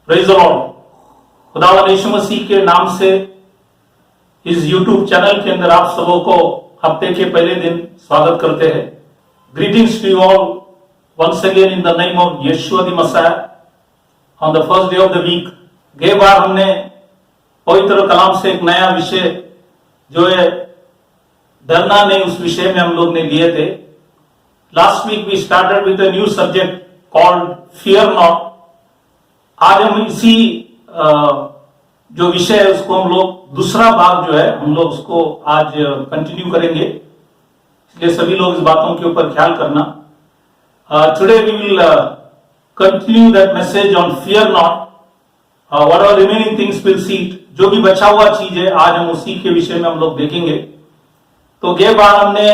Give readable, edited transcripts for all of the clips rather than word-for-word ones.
Praise the Lord. खुदावंद यीशु मसीह के नाम से इस यूट्यूब चैनल के अंदर आप सबों को हफ्ते के पहले दिन स्वागत करते हैं। Greetings to you all once again in the name of Yeshu the Masih on the first day of the week. गए बार हमने पवित्र कलाम से एक नया विषय जो है डरना नहीं, उस विषय में हम लोग ने लिए थे। Last week we started with a new subject called fear not. आज हम इसी जो विषय है उसको हम लोग दूसरा भाग जो है हम लोग उसको आज कंटिन्यू करेंगे, इसलिए सभी लोग इस बातों के ऊपर ख्याल करना। Today we will continue that message on fear not. What are remaining things will see it. जो भी बचा हुआ चीज है आज हम उसी के विषय में हम लोग देखेंगे। तो गए बार हमने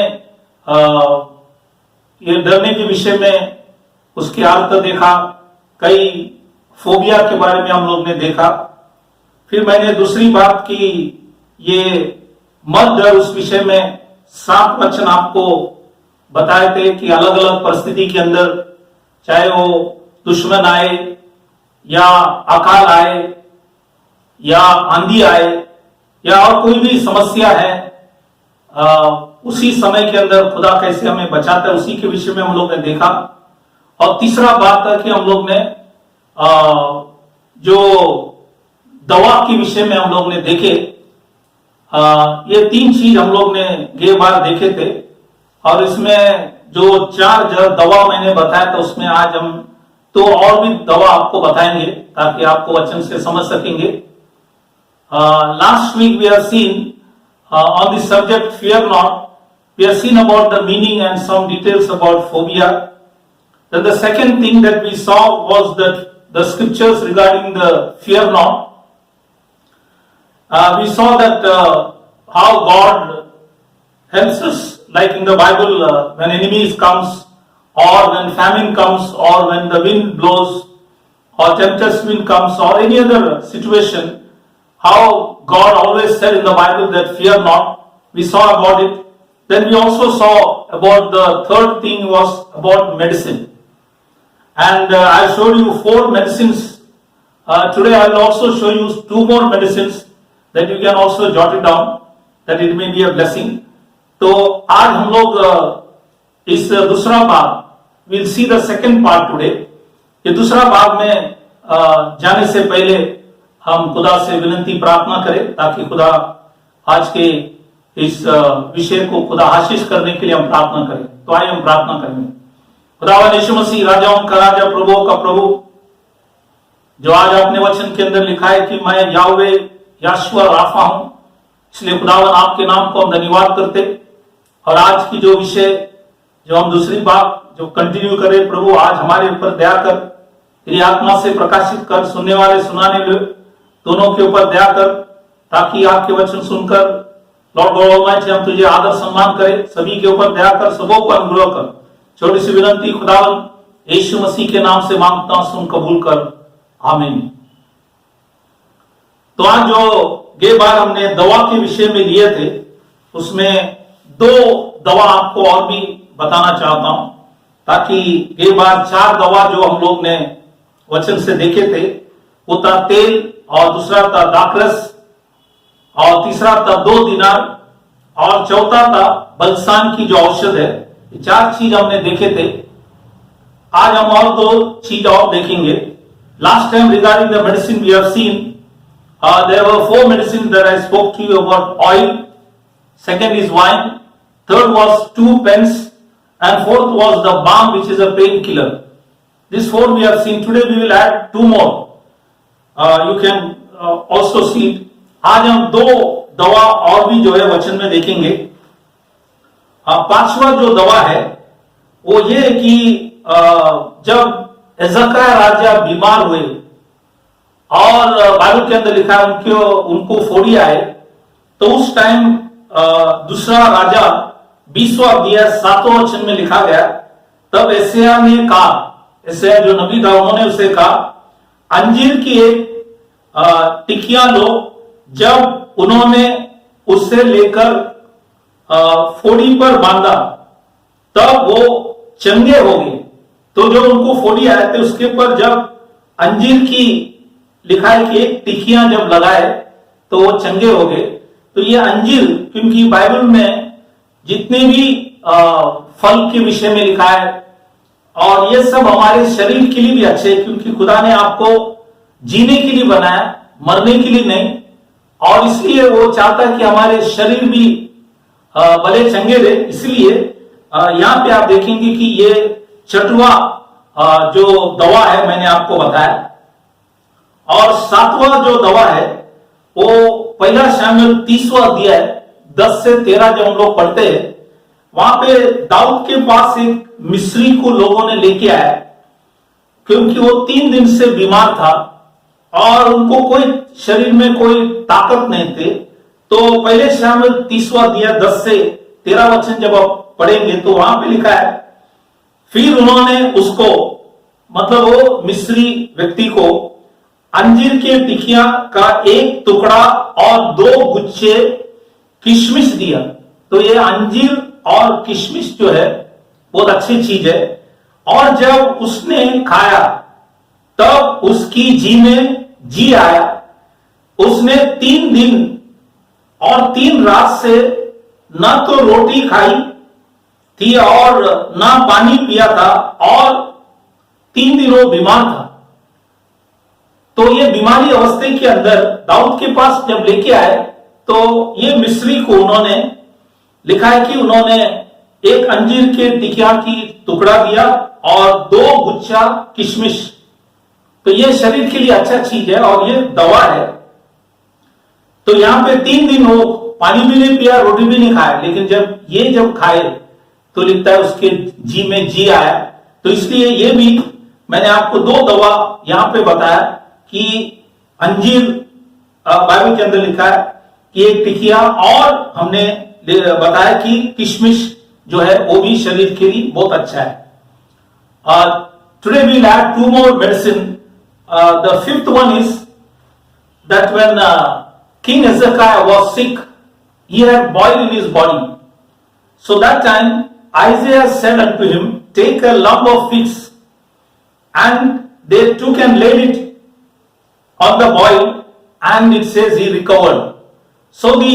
ये डरने के विषय में उसके अर्थ देखा, कई फोबिया के बारे में हम लोग ने देखा। फिर मैंने दूसरी बात की, ये मत डर, उस विषय में 7 वचन आपको बताए थे कि अलग अलग परिस्थिति के अंदर, चाहे वो दुश्मन आए या अकाल आए या आंधी आए या और कोई भी समस्या है, उसी समय के अंदर खुदा कैसे हमें बचाता है, उसी के विषय में हम लोग ने देखा। और तीसरा बात था कि हम लोग ने जो दवा के विषय में हम लोग ने देखे। ये 3 चीज हम लोग ने गए बार देखे थे, और इसमें जो 4 दवा मैंने बताया था उसमें आज हम तो और भी दवा आपको बताएंगे ताकि आपको वचन से समझ सकेंगे। Last week we have seen on the subject fear not, we have seen about the meaning and some details about phobia. Then the second thing that we saw was that the scriptures regarding the fear not. We saw that how God helps us, like in the Bible, when enemies comes, or when famine comes, or when the wind blows, or tempest wind comes, or any other situation, how God always said in the Bible that fear not. We saw about it. Then we also saw about the third thing was about medicine. And I showed you 4 medicines. Today I will also show you 2 more medicines that you can also jot it down, that it may be a blessing. तो आज हम लोग इस दूसरा भाग, we'll see the second part today. ये दूसरा भाग में जाने से पहले हम खुदा से विनती प्रार्थना करें ताकि खुदा आज के इस विषय को खुदा आशीष करने के लिए हम प्रार्थना करें। तो आइए हम प्रार्थना करेंगे। खुदावंद यीशु मसीह, राजाओं का राजा, प्रभुओं का प्रभु, जो आज आपने वचन के अंदर लिखा है कि मैं याहवे यहोवा राफा हूं, इसलिए खुदावंद आपके नाम को हम धन्यवाद करते। और आज की जो विषय जो हम दूसरी बात जो कंटिन्यू करें, प्रभु आज हमारे ऊपर दया कर, तेरी आत्मा से प्रकाशित कर, सुनने वाले सुनाने दोनों के ऊपर दया कर, ताकि आपके वचन सुनकर लॉर्ड गॉड ऑलमाइटी हम तुझे आदर सम्मान करें। सभी के ऊपर दया कर, सबों को अनुग्रह कर। छोटी सी विनती खुदावंद यीशु मसीह के नाम से मांगता हूं, सुन कबूल कर, आमीन। तो आज जो गए बार हमने दवा के विषय में लिए थे, उसमें 2 दवा आपको और भी बताना चाहता हूं, ताकि गए बार 4 दवा जो हम लोग ने वचन से देखे थे, वो था तेल, और दूसरा था दाखरस, और तीसरा था 2 दिनार, और चौथा था बलसान की जो औषध है। ये 4 चीज हमने देखे थे। आज हम और 2 चीज और देखेंगे। Last time regarding the medicine we have seen there were 4 medicine that I spoke to you about oil, second is wine, third was 2 pence, and fourth was the balm, which is a painkiller. These 4 we have seen. Today we will add 2 more. You can also see it. आज हम 2 दवा और भी जो है वचन में देखेंगे। 5वां जो दवा है वो ये है कि जब एजकिय्याह राजा बीमार हुए, और बाइबल के अंदर लिखा है उनको फोबिया है, तो उस टाइम दूसरा राजा 20वां अध्याय 7वां वचन में लिखा गया, तब यशायाह ने कहा, यशायाह जो नबी था उन्होंने उसे कहा, अंजीर की एक टिकिया लो। जब उन्होंने उसे लेकर फोड़ी पर बांधा तब वो चंगे हो गए। तो जो उनको फोड़ी आए थे उसके ऊपर जब अंजीर की लिखा है कि एक टिकियां जब लगाए तो वो चंगे हो गए। तो ये अंजीर, क्योंकि बाइबल में जितने भी फल के विषय में लिखा है और ये सब हमारे शरीर के लिए भी अच्छे है, क्योंकि खुदा ने आपको जीने के लिए बनाया, मरने के लिए नहीं। और इसलिए वो चाहता है कि हमारे शरीर भी भले चंगे रहे। इसलिए यहां पे आप देखेंगे कि ये छठवां जो दवा है मैंने आपको बताया, और सातवां जो दवा है वो पहला शामिल 30वां अध्याय 10 से 13 जब हम लोग पढ़ते हैं, वहां पे दाऊद के पास एक मिस्री को लोगों ने लेके आया, क्योंकि वो 3 दिन से बीमार था और उनको कोई शरीर में कोई ताकत नहीं थे। तो पहले शामिल 30वां अध्याय 10 से 13 वचन जब आप पढ़ेंगे तो वहां पे लिखा है, फिर उन्होंने उसको, मतलब वो मिस्री व्यक्ति को, अंजीर के टिकिया का एक टुकड़ा और 2 गुच्छे किशमिश दिया। तो ये अंजीर और किशमिश जो है बहुत अच्छी चीज है। और जब उसने खाया तब उसकी जी में जी आया। उसने 3 दिन और 3 रात से न तो रोटी खाई थी और ना पानी पिया था, और 3 दिन वो बीमार था। तो ये बीमारी अवस्थे के अंदर दाऊद के पास जब लेके आए तो ये मिस्री को उन्होंने, लिखा है कि उन्होंने एक अंजीर के टिकिया की टुकड़ा दिया और 2 गुच्छा किशमिश। तो ये शरीर के लिए अच्छा चीज है और ये दवा है। तो यहां पे 3 दिन वो पानी भी नहीं पिया, रोटी भी नहीं खाया, लेकिन जब खाए तो लिखता है उसके जी में जी आया। तो इसलिए ये भी मैंने आपको 2 दवा यहां पे बताया कि अंजीर बाइबल के अंदर लिखा है कि एक टिकिया, और हमने बताया कि किशमिश जो है वो भी शरीर के लिए बहुत अच्छा है। Today we will add 2 more medicine. The 5th one is that when King Hezekiah was sick, he had boil in his body. So that time Isaiah said unto him, take a lump of figs, and they took and laid it on the boil, and it says he recovered. So the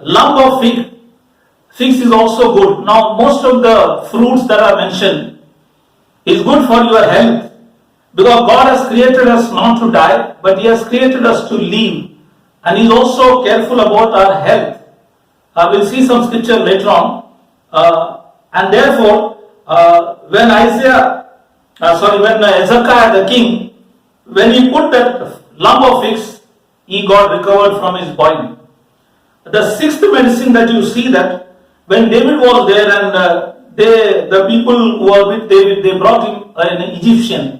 lump of figs is also good. Now most of the fruits that are mentioned is good for your health, because God has created us not to die, but He has created us to live, and He is also careful about our health. We'll see some scripture later on, and therefore when Hezekiah the king, when he put that lump of figs, he got recovered from his boil. The 6th medicine that you see, that when David was there and the people who were with David, they brought him an Egyptian,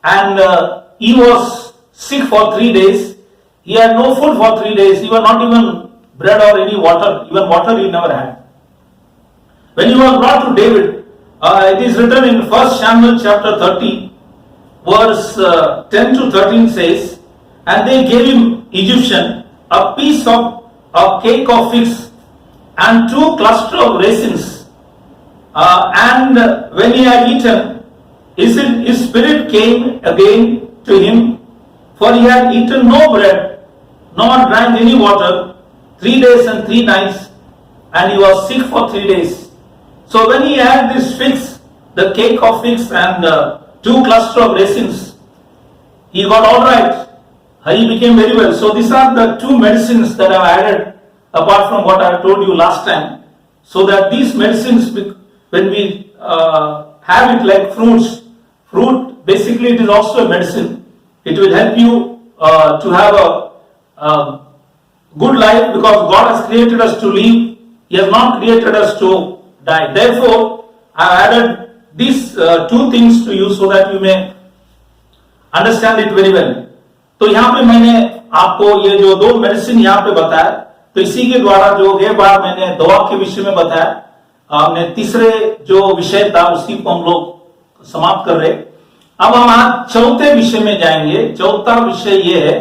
and he was sick for 3 days. He had no food for 3 days. He was not even bread or any water. Even water he never had. When he was brought to David, it is written in 1 Samuel chapter 30, verse 10 to 13 says, and they gave him, Egyptian, a piece of a cake of figs and 2 clusters of raisins. And when he had eaten, his spirit came again to him, for he had eaten no bread, nor drank any water 3 days and 3 nights, and he was sick for 3 days. So when he had this figs, the cake of figs and 2 clusters of raisins, he got all right. He became very well. So these are the 2 medicines that I have added apart from what I told you last time, so that these medicines, when we have it like fruit basically it is also a medicine. It will help you to have a good life, because God has created us to live. He has not created us to die. Therefore I have added these 2 things to you so that you may understand it very well. तो यहां पे मैंने आपको ये जो 2 medicine यहां पे बताया, तो इसी के द्वारा जो गए बार मैंने दवा के विषय में बताया, हमने तीसरे जो विषय था उसी को हम लोग समाप्त कर रहे। अब हम आज चौथे विषय में जाएंगे। चौथा विषय ये है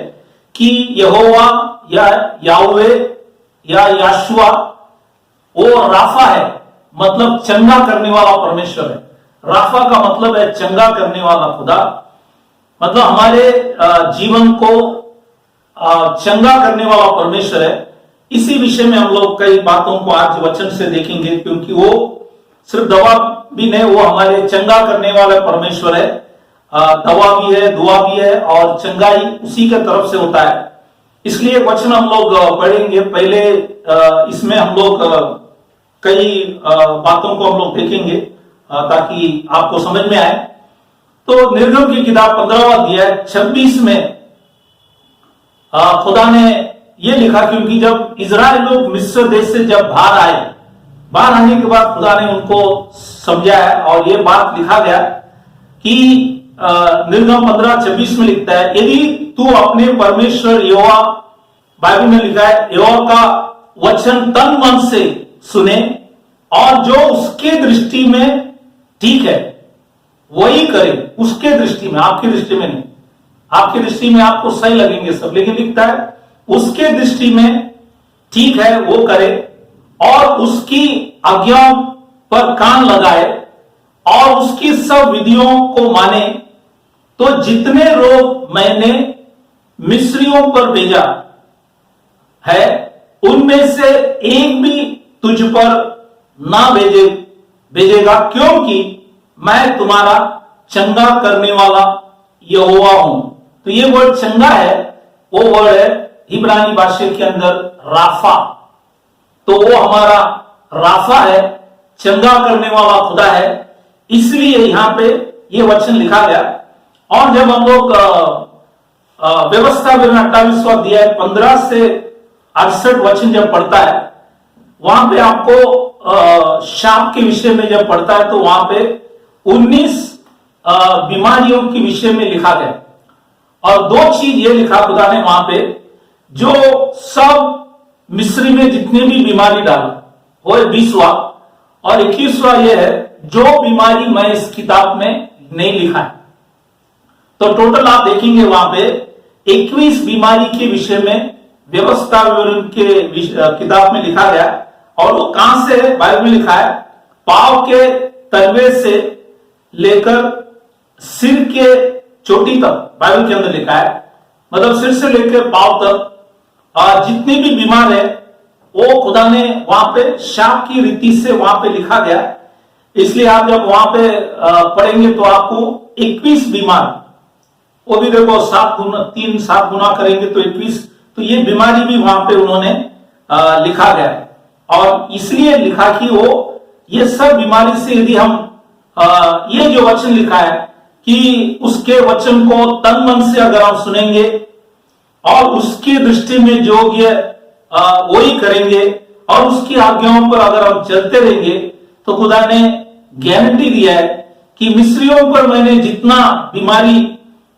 कि यहोवा या याहवे या याशुआ वो राफा है, मतलब चंगा करने वाला परमेश्वर है। राफा का मतलब है चंगा करने वाला खुदा। मतलब हमारे जीवन को चंगा करने वाला परमेश्वर है। इसी विषय में हम लोग कई बातों को आज वचन से देखेंगे, क्योंकि वो सिर्फ दवा भी नहीं, वो हमारे चंगा करने वाला परमेश्वर है। दवा भी है, दुआ भी है, और चंगाई उसी के तरफ से होता है। इसलिए वचन हम लोग पढ़ेंगे। पहले इसमें हम लोग कई बातों को हम लोग देखेंगे ताकि आपको समझ में आए। तो निर्गम की किताब 15वां अध्याय 26 में खुदा ने यह लिखा, क्योंकि जब इजराइल लोग मिस्र देश से जब बाहर आए, बाहर आने के बाद खुदा ने उनको समझाया, और यह बात लिखा गया कि निर्गम 15:26 में लिखता है, यदि तू अपने परमेश्वर यहोवा, बाइबल में लिखा है, यहोवा का वचन तन मन से सुने और जो उसके दृष्टि में ठीक है वही करे। उसके दृष्टि में, आपकी दृष्टि में नहीं, आपकी दृष्टि में आपको सही लगेंगे सब, लेकिन लिखता है उसके दृष्टि में ठीक है वो करे, और उसकी आज्ञाओं पर कान लगाए और उसकी सब विधियों को माने, तो जितने रोग मैंने मिस्रियों पर भेजा है उनमें से एक भी तुझ पर ना भेजेगा, क्योंकि मैं तुम्हारा चंगा करने वाला यहोवा हूं। तो ये वर्ड चंगा है, वो वर्ड है इब्रानी भाषा के अंदर राफा। तो वो हमारा राफा है, चंगा करने वाला खुदा है। इसलिए यहां पे ये वचन लिखा गया। और जब हम लोग व्यवस्था विवरण 28वां अध्याय 15 से 68 वचन जब पढ़ता है, वहां पे आपको शाप के विषय में जब पढ़ता है तो वहां पे 19 बीमारियों के विषय में लिखा गया। और दो चीज ये लिखा खुदा ने वहां पे, जो सब मिस्री में जितने भी बीमारी डाला वो 20वां, और 21वां ये है जो बीमारी मैं इस किताब में नहीं लिखा है। तो टोटल आप देखेंगे वहां पे 21 बीमारी के विषय में व्यवस्था विवरण के किताब में लिखा गया। और वो कहां से है? बाइबल में लिखा है, पांव के तलवे से लेकर सिर के चोटी तक, बाइबल के अंदर लिखा है। मतलब सिर से लेकर पांव तक जितने भी बीमार है वो खुदा ने वहां पे शाप की रीति से वहां पे लिखा गया। इसलिए आप जब वहां पे पढ़ेंगे तो आपको 21 बीमार, वो भी देखो 7 गुना करेंगे तो 21, तो ये बीमारी भी वहां पे उन्होंने लिखा गया है। और इसलिए लिखा कि वो ये सब बीमारी से यदि हम ये जो वचन लिखा है कि उसके वचन को तन मन से अगर हम सुनेंगे और उसकी दृष्टि में योग्य वही करेंगे और उसकी आज्ञाओं पर अगर हम चलते रहेंगे, तो खुदा ने गारंटी दिया है कि मिस्रियों पर मैंने जितना बीमारी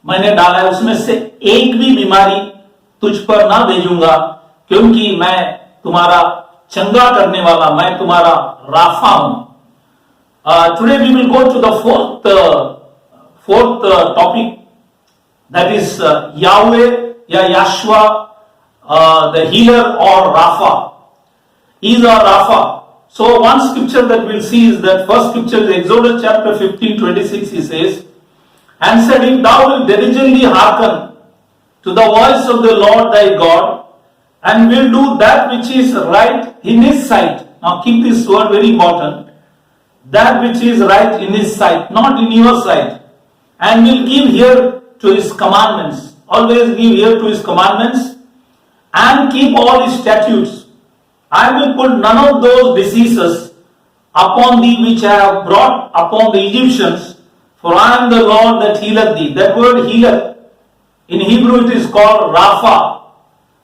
मैंने डाला है उसमें से एक भी बीमारी तुझ पर ना भेजूंगा, क्योंकि मैं तुम्हारा चंगा करने वाला, मैं तुम्हारा राफा हूं। Today we will go to the fourth topic, that is Yahweh या याशवा, द हीलर और Rafa. Is our Rafa. So one scripture that we'll see is that first scripture is Exodus chapter 15:26. He says, and said, if thou wilt diligently hearken to the voice of the Lord thy God, and will do that which is right in his sight. Now keep this word very important. That which is right in his sight, not in your sight. And will give ear to his commandments. Always give ear to his commandments. And keep all his statutes. I will put none of those diseases upon thee which I have brought upon the Egyptians, for I am the Lord that healeth thee. That word healer, in Hebrew it is called Rapha.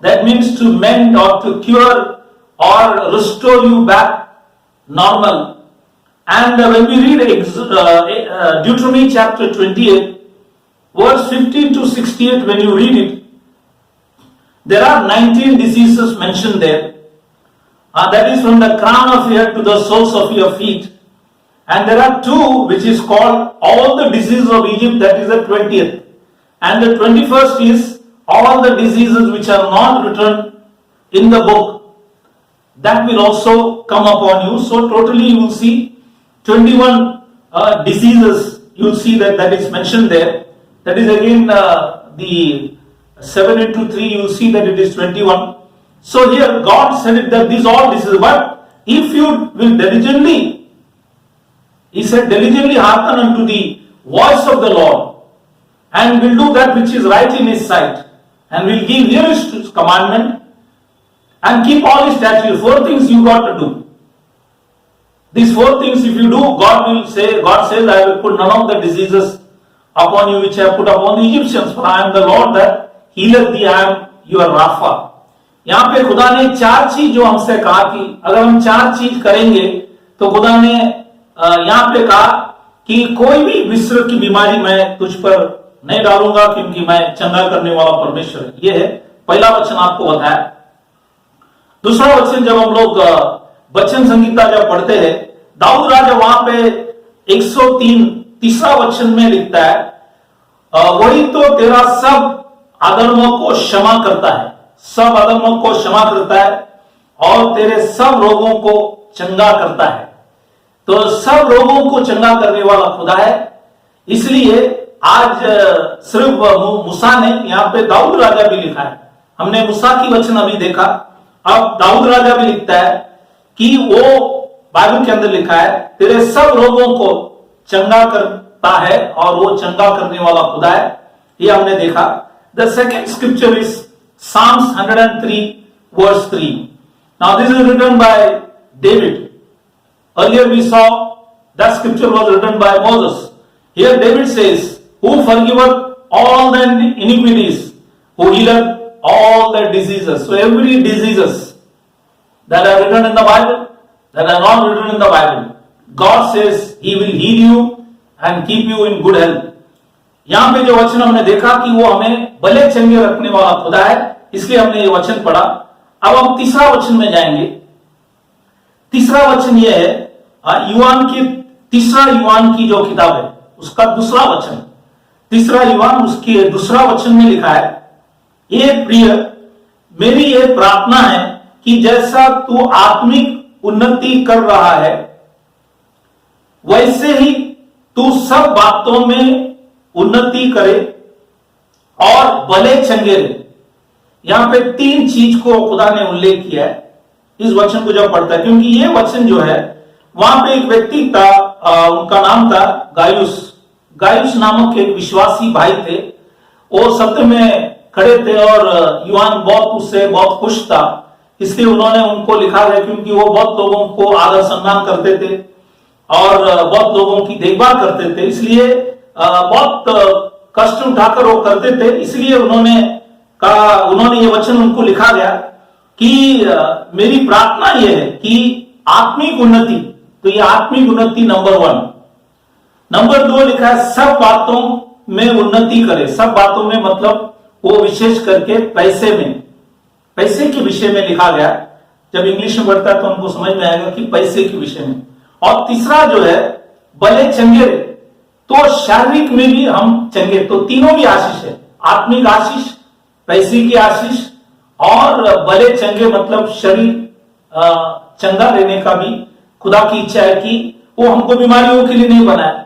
That means to mend or to cure or restore you back normal. And when we read Deuteronomy chapter 28, verse 15 to 68, when you read it, there are 19 diseases mentioned there. That is from the crown of your head to the soles of your feet. And there are two which is called all the diseases of Egypt, that is the 20th. And the 21st is all the diseases which are not written in the book. That will also come upon you. So totally you will see 21 diseases, you will see that is mentioned there. That is again the 7 into 3, you see that it is 21. So here God said it that these all diseases, but if you will diligently, he said, diligently hearken unto the voice of the Lord, and will do that which is right in his sight, and will give ears to his commandment, and keep all his statutes. 4 things you got to do. These 4 things if you do, God says, I will put none of the diseases upon you which I have put upon the Egyptians, for I am the Lord that healeth thee, I am your Rapha. यहाँ पे खुदा ने 4 चीज जो हमसे कहा कि अगर हम 4 चीज करेंगे तो खुदा ने यहाँ पे कहा कि कोई भी विश्व की बीमारी मैं तुझ पर नहीं डालूंगा, क्योंकि मैं चंगा करने वाला परमेश्वर। ये है पहला वचन आपको बताया। दूसरा वचन जब हम लोग वचन संहिता जब पढ़ते हैं, दाऊद राजा वहां पे 103 तीसरा वचन में लिखता है, वही तो तेरा सब अधर्मों को क्षमा करता है, सब अधर्मों को क्षमा करता है और तेरे सब रोगों को चंगा करता है। तो सब रोगों को चंगा करने वाला खुदा है। इसलिए आज सिर्फ मूसा ने, यहाँ पे दाऊद राजा भी लिखा है, हमने मूसा की वचन अभी देखा, अब दाऊद राजा भी लिखता है कि वो बाइबल के अंदर लिखा है तेरे सब रोगों को चंगा करता है और वो चंगा करने वाला खुदा है। ये हमने देखा। The second scripture is Psalms 103 verse 3. Now this is written by David. Earlier we saw that scripture was written by Moses. Here David says, who forgiveth all the iniquities, who healeth all the diseases. So every diseases that are written in the Bible, that are not written in the Bible, God says he will heal you and keep you in good health. यहां पे जो वचन हमने देखा कि वो हमें भले चंगे रखने वाला खुदा है, इसलिए हमने ये वचन पढ़ा। अब हम तीसरा वचन में जाएंगे। तीसरा वचन ये है तीसरा युवान की जो किताब है उसका दूसरा वचन, तीसरा युवान उसकी दूसरा वचन में लिखा है, ये प्रिय मेरी ये प्रार्थना है कि जैसा तू आत्मिक उन्नति कर रहा है वैसे ही तू सब बातों में उन्नति करे और भले चंगे रहे। यहां पे 3 चीज को खुदा ने उल्लेख किया है इस वचन को जब पढ़ता है, क्योंकि ये वचन जो है वहां पे एक व्यक्ति था, उनका नाम था गायुस नामक एक विश्वासी भाई थे। वो सत्य में खड़े थे और युवान बहुत उससे बहुत खुश था, इसलिए उन्होंने उनको लिखा है, क्योंकि वो बहुत लोगों को आदर सम्मान करते थे और बहुत लोगों की देखभाल करते थे, इसलिए बहुत कष्ट उठाकर वो करते थे। इसलिए उन्होंने ये वचन उनको लिखा गया कि मेरी प्रार्थना ये है कि आत्मिक उन्नति, तो ये आत्मिक उन्नति नंबर 1। नंबर 2 लिखा है सब बातों में उन्नति करे। सब बातों में मतलब वो विशेष करके पैसे के विषय में लिखा गया। जब इंग्लिश में पढ़ता है तो हमको समझ में आएगा कि पैसे के विषय में। और तीसरा जो है भले चंगे, तो शारीरिक में भी हम चंगे, तो तीनों भी आशीष है, आत्मिक आशीष, पैसे की आशीष और भले चंगे, मतलब शरीर चंगा रहने का भी खुदा की इच्छा है कि वो हमको बीमारियों के लिए नहीं बनाए,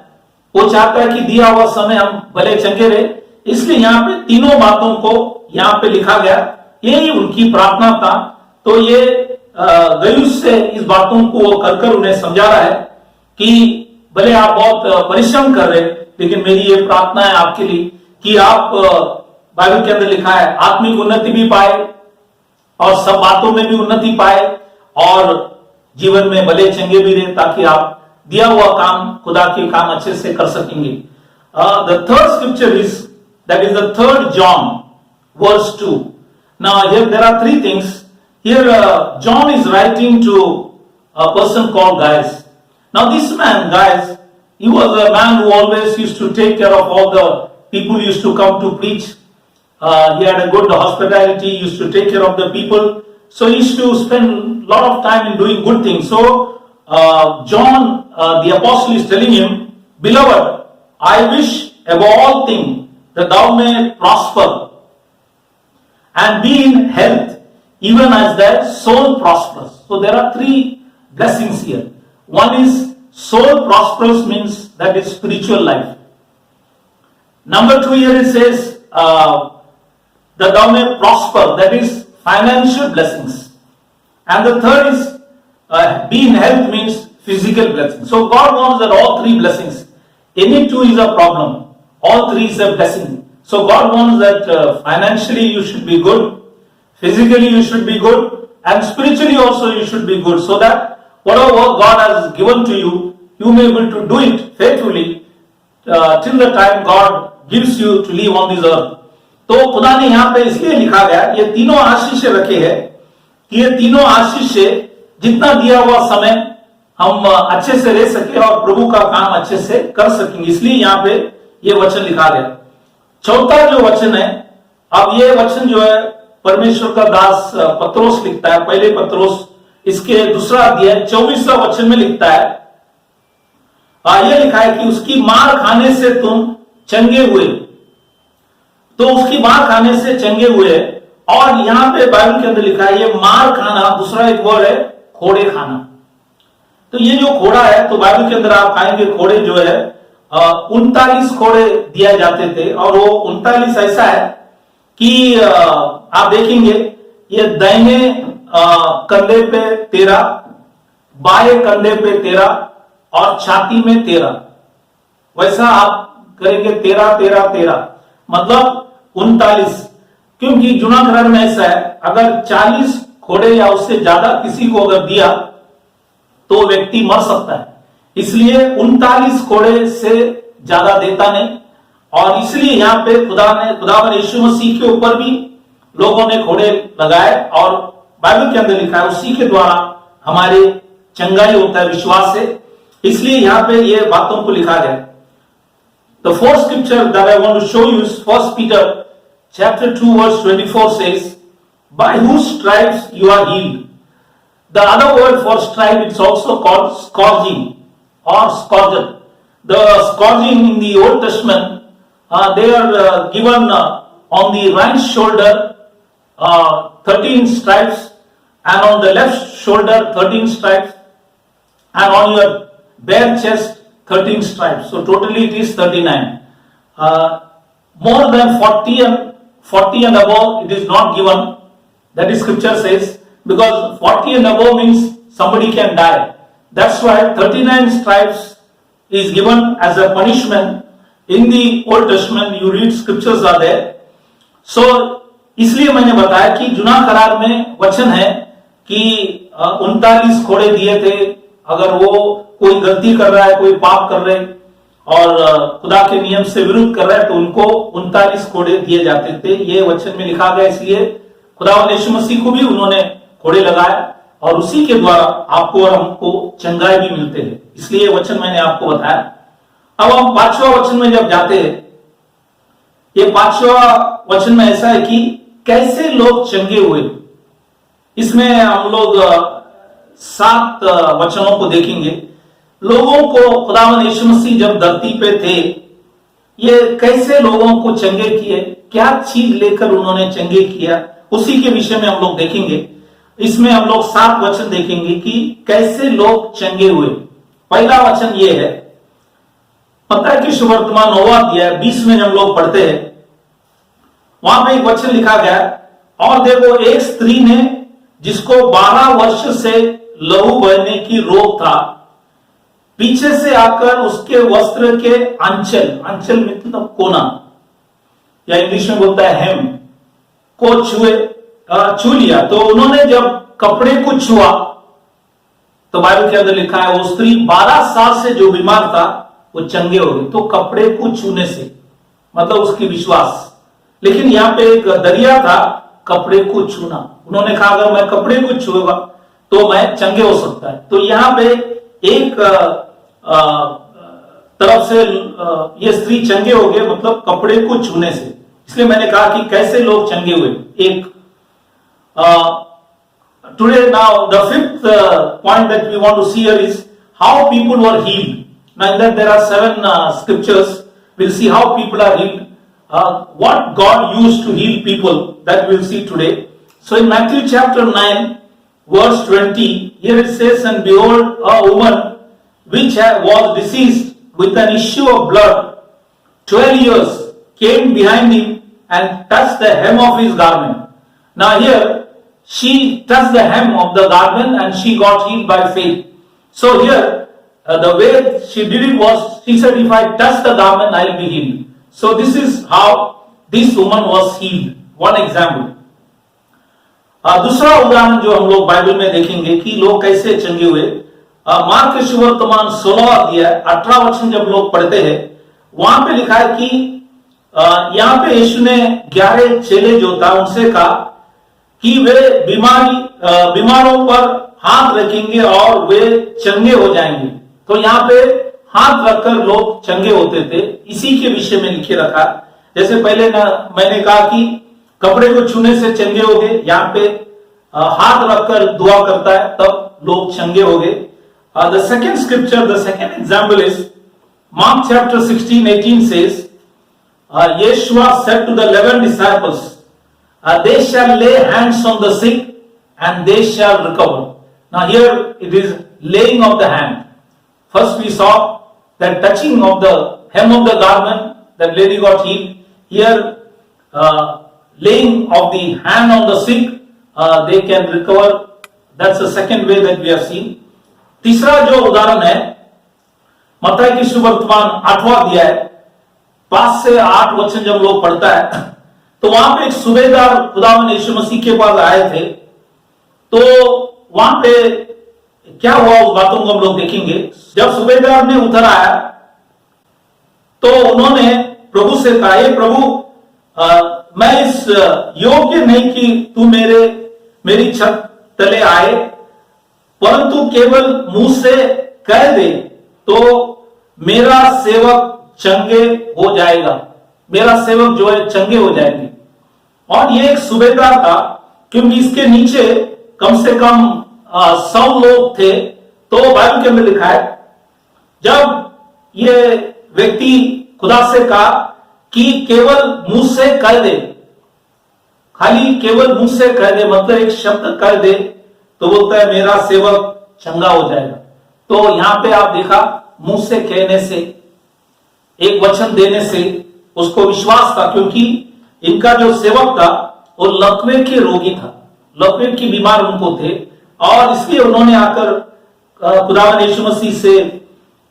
वो चाहता है कि दिया हुआ समय हम भले चंगे रहे। इसलिए यहाँ पे तीनों बातों को यहाँ पे लिखा गया, यही उनकी प्रार्थना था। तो ये गयुस से इस बातों को वो कर उन्हें समझा रहा है कि भले आप बहुत परिश्रम कर रहे, लेकिन मेरी ये प्रार्थना है आपके लिए कि आप, बाइबल के अंदर लिखा है, आत्मिक उन्नति भी पाए और सब बातों में भी उन्नति पाए और जीवन में भले चंगे भी रहे, ताकि आप दिया हुआ काम, खुदा के काम अच्छे से कर सकेंगे। The third scripture is, that is the 3 John verse 2. Now here there are 3 things. Here John is writing to a person called Gaius. Now this man, Gaius, he was a man who always used to take care of all the people who used to come to preach. He had a good hospitality, he used to take care of the people. So he used to spend a lot of time in doing good things. So John, the apostle, is telling him, beloved, I wish above all things that thou may prosper and be in health, even as thy soul prospers. So there are 3 blessings here. One is soul prosperous, means that is spiritual life. Number 2 here it says that thou may prosper, that is financial blessings. And the third is be in health, means physical blessings. So God wants that all three blessings. Any two is a problem, all three is a blessing. So God wants that financially you should be good, physically you should be good, and spiritually also you should be good, so that whatever work God has given to you, you may be able to do it faithfully till the time God gives you to live on this earth. तो खुदा ने यहाँ पे इसलिए लिखा गया, ये तीनों आशीष रखे हैं कि ये तीनों आशीष से जितना दिया हुआ समय हम अच्छे से रह सके और प्रभु का काम अच्छे से कर सकेंगे, इसलिए यहाँ पे ये वचन लिखा गया। चौथा जो वचन है, अब ये वचन जो है परमेश्वर का दास पत्रोस लिखता है, पहले पत्रोस इसके दूसरा अध्याय 24वां वचन में लिखता है, ये लिखा है कि उसकी मार खाने से तुम चंगे हुए। तो उसकी मार खाने से चंगे हुए, और यहां पे बाइबल के अंदर लिखा है ये मार खाना, दूसरा एक वर्ड है खोड़े खाना। तो ये जो खोड़ा है, तो बाइबल के अंदर आप खाएंगे खोड़े जो है 39 खोड़े दिए जाते थे, और वो 39 ऐसा है कि आप देखेंगे ये दाहिने कंधे पे 13, बाएं कंधे पे 13 और छाती में 13, वैसा आप करेंगे 13 13 13, मतलब 39। क्योंकि जुना करार में ऐसा है, अगर 40 खोड़े या उससे ज्यादा किसी को अगर दिया तो व्यक्ति मर सकता है, इसलिए 39 खोड़े से ज्यादा देता नहीं। और इसलिए यहां पे खुदावन यीशु मसीह के ऊपर भी लोगों ने खोड़े लगाए, और बाइबल के अंदर लिखा है उसी के द्वारा हमारे चंगाई होता है विश्वास से, इसलिए यहां पे ये बातों को लिखा गया। The fourth scripture that I want to show you is 1 Peter chapter 2 verse 24 says, by whose stripes you are healed. The other word for stripe is also called scourging or scourger. The scourging in the Old Testament, they are given on the right shoulder 13 stripes, and on the left shoulder 13 stripes, and on your bare chest 13 stripes. So totally it is 39. More than 40 and above it is not given. That is scripture says, because 40 and above means somebody can die. That's why 39 stripes is given as a punishment. In the Old Testament you read scriptures are there. So इसलिए मैंने बताया कि जुना करार में वचन है कि 39 खोड़े दिए थे, अगर वो कोई गलती कर रहा है, कोई पाप कर रहे और खुदा के नियम से विरुद्ध कर रहा है, तो उनको 39 खोड़े दिए जाते थे। ये वचन में लिखा गया, इसलिए खुदावंद यीशु मसीह को भी उन्होंने खोड़े लगाए, और उसी के द्वारा आपको और हमको चंगाई भी मिलते हैं, इसलिए वचन मैंने आपको बताया। अब हम 5वां वचन में जब जाते हैं, ये 5वां वचन में ऐसा है कि कैसे लोग चंगे हुए। इसमें हम लोग 7 वचनों को देखेंगे। लोगों को खुदावंद यीशु मसीह जब धरती पे थे, ये कैसे लोगों को चंगे किए, क्या चीज लेकर उन्होंने चंगे किया, उसी के विषय में हम लोग देखेंगे। इसमें हम लोग 7 वचन देखेंगे कि कैसे लोग चंगे हुए। पहला वचन ये है, मत्ती की सुवर्तमान 9वां अध्याय 20 में हम लोग पढ़ते हैं, वहां पे एक वचन लिखा गया, और देखो एक स्त्री ने जिसको 12 वर्ष से लहू बहने की रोग था, पीछे से आकर उसके वस्त्र के अंचल मतलब कोना, या इंग्लिश में बोलता है हेम को छू लिया। तो उन्होंने जब कपड़े को छुआ, तो बाइबल के अंदर लिखा है वो स्त्री 12 साल से जो बीमार था वो चंगे हो गए। तो कपड़े को छूने से मतलब उसकी विश्वास। लेकिन यहाँ पे एक दरिया था कपड़े को छूना। उन्होंने कहा अगर मैं कपड़े को छूएगा तो मैं चंगे हो सकता है। तो यहाँ पे एक तरफ से ये स्त्री चंगे हो गए, मतलब कपड़े को छूने से। इसलिए मैंने कहा कि कैसे लोग चंगे हुए। एक today now the fifth point that we want to see here is how people were healed. Now in that there are 7 scriptures. We'll see how people are healed. What God used to heal people, that we'll see today. So in Matthew chapter 9 verse 20, here it says, and behold, a woman which was deceased with an issue of blood 12 years, came behind him and touched the hem of his garment. Now here, she touched the hem of the garment and she got healed by faith. So here, the way she did it was, she said, if I touch the garment, I will be healed. So this is how this woman was healed. One example. दूसरा उदाहरण जो हम लोग Bible में देखेंगे कि लोग कैसे चंगे हुए, मार्क सुवर्तमान 16 अध्याय 18 वचन जब लोग पढ़ते हैं, वहां पे लिखा है कि यहाँ पे यीशु ने 11 चेले जो था उनसे कहा कि वे बीमारों पर हाथ रखेंगे और वे चंगे हो जाएंगे। तो यहाँ पे हाथ रखकर लोग चंगे होते थे, इसी के विषय में लिखे रखा। जैसे पहले मैंने कहा कि कपड़े को छूने से चंगे हो गए, यहाँ पे हाथ रखकर दुआ करता है तब लोग चंगे हो गए। The second scripture, the second example is mark chapter 16:18 says, Yeshua said to the 11 disciples, they shall lay hands on the sick and they shall recover. Now here it is laying of the hand. First we saw that touching of the hem of the garment, that lady got healed. Here laying of the hand on the sick, they can recover. That's the second way that we have seen. तीसरा जो उदाहरण है मत्ती की सुवर्तमान 8वां अध्याय 5 से 8 वचन जब लोग पढ़ता है तो वहां पे एक सूबेदार खुदावन यीशु मसीह के पास आए थे। तो वहां पे क्या हुआ उस बातों को हम लोग देखेंगे। जब सूबेदार ने उतर आया तो उन्होंने प्रभु से कहा, हे प्रभु मैं इस योग्य नहीं कि तू मेरी छत तले आए, परंतु केवल मुंह से कह दे तो मेरा सेवक चंगे हो जाएगा, मेरा सेवक जो है चंगे हो जाएंगे। और ये एक सूबेदार था क्योंकि इसके नीचे कम से कम 100 लोग थे। तो बाइबल के अंदर लिखा है जब ये व्यक्ति खुदा से कहा कि केवल मुंह से कह दे, खाली केवल मुंह से कह दे, मतलब एक शब्द कह दे, तो बोलता है मेरा सेवक चंगा हो जाएगा। तो यहां पे आप देखा मुंह से कहने से, एक वचन देने से उसको विश्वास था, क्योंकि इनका जो सेवक था वो लकवे के रोगी था, लकवे की बीमार उनको थे। और इसलिए उन्होंने आकर खुदावन यीशु मसीह से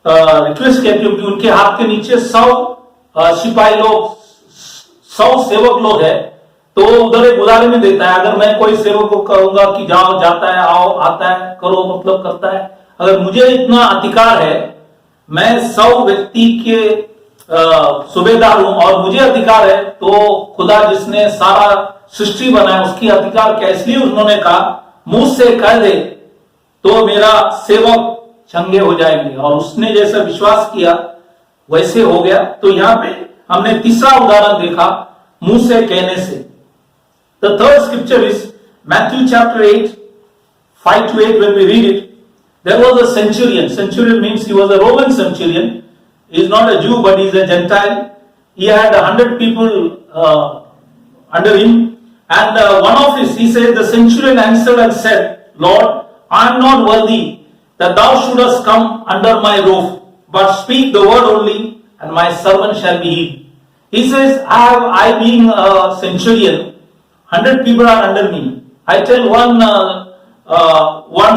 रिक्वेस्ट किया, क्योंकि उनके हाथ के नीचे 100 सिपाही लोग, 100 सेवक लोग है। तो उधर एक उदाहरण में देता है, अगर मैं कोई सेवक को कहूंगा कि जाओ, जाता है, आओ, आता है, करो, मतलब करता है। अगर मुझे इतना अधिकार है, मैं 100 व्यक्ति के सूबेदार हूं और मुझे अधिकार है, तो खुदा जिसने सारा सृष्टि बनाया उसकी अधिकार क्या। इसलिए उन्होंने कहा मुंह से कह दे तो मेरा सेवक चंगे हो जाएंगे, और उसने जैसा विश्वास किया वैसे हो गया। तो यहां पे हमने तीसरा उदाहरण देखा मुंह से कहने से। The third scripture is Matthew chapter 8, 5 to 8. When we read it, there was a centurion. Centurion means he was a Roman centurion. He is not a Jew, but he is a Gentile. He had 100 people under him. And he said, the centurion answered and said, Lord, I am not worthy that thou shouldest come under my roof, but speak the word only, and my servant shall be healed. He says, I being a centurion, 100 people are under me. I tell one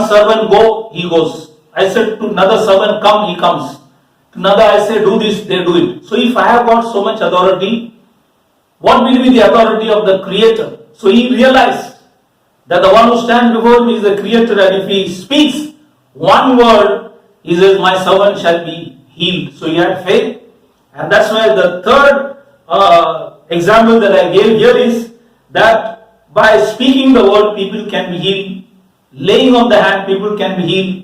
servant go, he goes. I said to another servant come, he comes. To another I say do this, they do it. So if I have got so much authority, what will be the authority of the Creator? So he realized that the one who stands before me is the Creator, and if he speaks one word, he says my servant shall be healed. So he had faith, and that's why the third example that I gave here is that by speaking the word, people can be healed. Laying on the hand, people can be healed.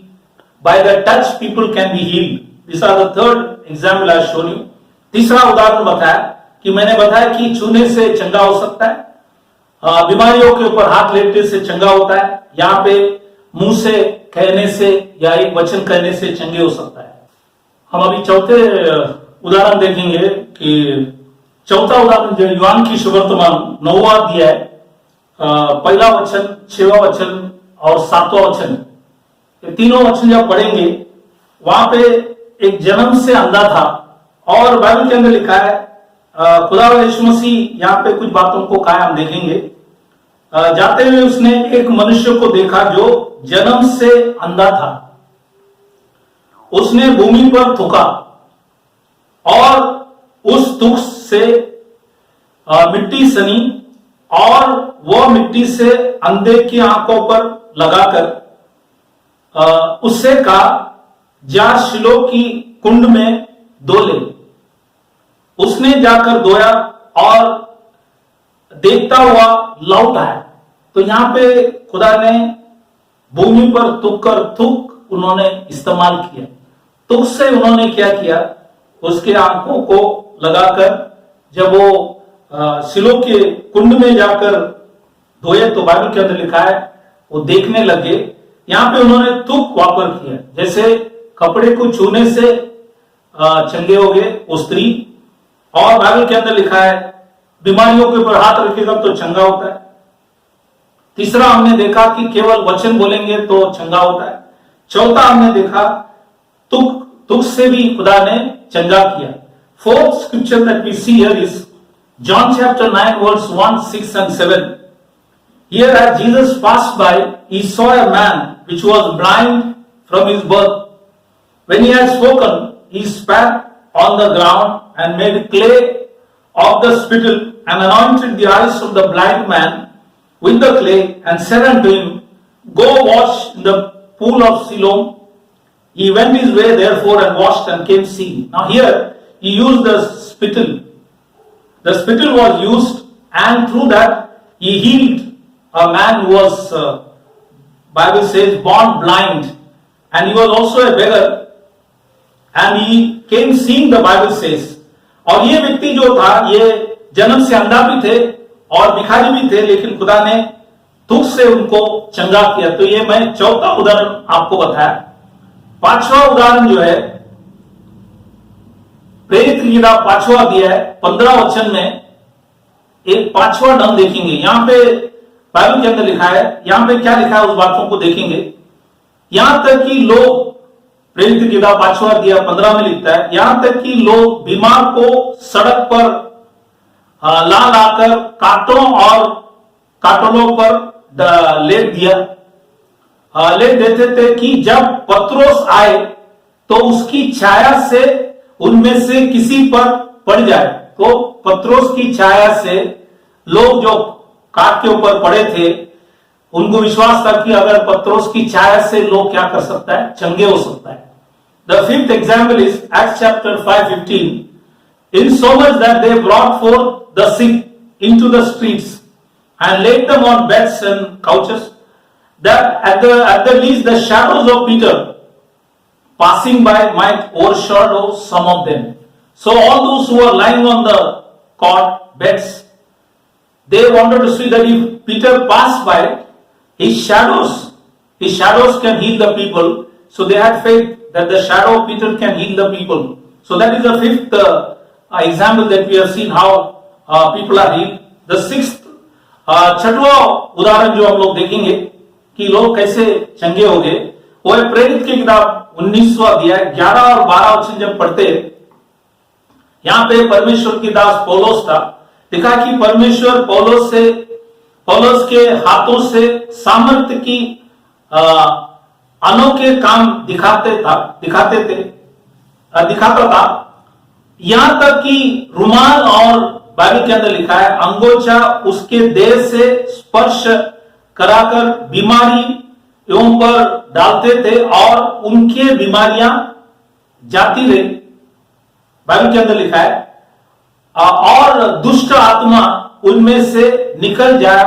By the touch, people can be healed. These are the third example I have shown you. तीसरा उदाहरण बताया कि मैंने बताया कि छूने से चंगा हो सकता है, बीमारियों के ऊपर हाथ लेटने से चंगा होता है, यहाँ पे मुंह से कहने से या एक वचन कहने से चंगे हो सकता है। हम अभी चौथे उदाहरण देखेंगे कि चौथा उदाहरण जो यूहान की सुवर्तमान 9वां अध्याय पहला वचन, 6वां वचन और 7वां वचन, ये तीनों वचन जब पढ़ेंगे, वहां पे एक जन्म से अंधा था और बाइबल के अंदर लिखा है खुदावंद यीशु मसीह यहाँ पे कुछ बातों को कहा हम देखेंगे। जाते हुए उसने एक मनुष्य को देखा जो जन्म से अंधा था। उसने भूमि पर थूका और उस थूक से मिट्टी सनी और वह मिट्टी से अंधे की आंखों पर लगाकर उससे कहा, जा शिलो की कुंड में धो ले। उसने जाकर धोया और देखता हुआ लौट आया। तो यहां पे खुदा ने भूमि पर थूक उन्होंने इस्तेमाल किया। तुक से उन्होंने क्या किया, उसके आंखों को लगाकर जब वो शिलो के कुंड में जाकर धोए तो बाइबल के अंदर लिखा है वो देखने लगे। यहां पे उन्होंने तुक वापर किया, जैसे कपड़े को छूने से चंगे हो गए वो स्त्री। और बाइबल के अंदर लिखा है बीमारियों के ऊपर हाथ रखेगा तो चंगा होता है। तीसरा हमने देखा कि केवल वचन बोलेंगे तो चंगा होता है। चौथा हमने देखा तुक से भी खुदा ने चंगा किया। Fourth scripture that we see here is John chapter 9 verse 1, 6 and 7. Here as Jesus passed by, he saw a man which was blind from his birth. When he had spoken, he spat on the ground and made clay of the spittle and anointed the eyes of the blind man with the clay and said unto him, go wash in the pool of Siloam. He went his way therefore and washed and came seeing. Now here he used the spittle. The spittle was used and through that he healed a man who was, Bible says, born blind, and he was also a beggar and he came seeing, the Bible says. और ये व्यक्ति जो था ये जन्म से अंधा भी थे और भिखारी भी थे, लेकिन खुदा ने तुक से उनको चंगा किया। तो ये मैं चौथा उदाहरण आपको बताया। पांचवा उदाहरण जो है प्रेरित की किताब 5वां अध्याय 15 वचन में एक 5वां ढंग देखेंगे। यहां पे बाइबल के अंदर लिखा है, यहां पे क्या लिखा है उस बातों को देखेंगे। यहां तक कि लोग, प्रेरित की किताब 5वां अध्याय 15 में लिखता है, यहां तक कि लोग बीमार को सड़क पर ला लाकर कांटों और काटलों पर लेट देते थे कि जब पत्रोस आए तो उसकी छाया से उनमें से किसी पर पड़ जाए। तो पत्रोस की छाया से लोग जो काट के ऊपर पड़े थे उनको विश्वास था कि अगर पत्रोस की छाया से लोग क्या कर सकता है, चंगे हो सकता है। The fifth example is acts chapter 5:15. In so much that they brought forth the sick into the streets and laid them on beds and couches, that at the least the shadows of Peter passing by might overshadow some of them. So all those who were lying on the cot beds, they wanted to see that if Peter passed by, his shadows can heal the people. So they had faith that the shadow of Peter can heal the people. So that is the fifth example that we have seen how people are healed. The sixth, छठवां उदाहरण जो हम लोग देखेंगे कि लोग कैसे चंगे हो गए, वो है प्रेरित की किताब 19वां अध्याय 11 और 12 वचन जब पढ़ते, यहां पे परमेश्वर की दास पौलुस था। लिखा कि परमेश्वर पौलुस के हाथों से सामर्थ्य की अनोखे काम दिखाता था। यहां तक कि रुमाल, और बाइबल के अंदर लिखा है अंगोछा उसके देह से स्पर्श कराकर बीमारियों पर डालते थे और उनके बीमारियां जाती रही। बाइबल के अंदर लिखा है और दुष्ट आत्मा उनमें से निकल जाया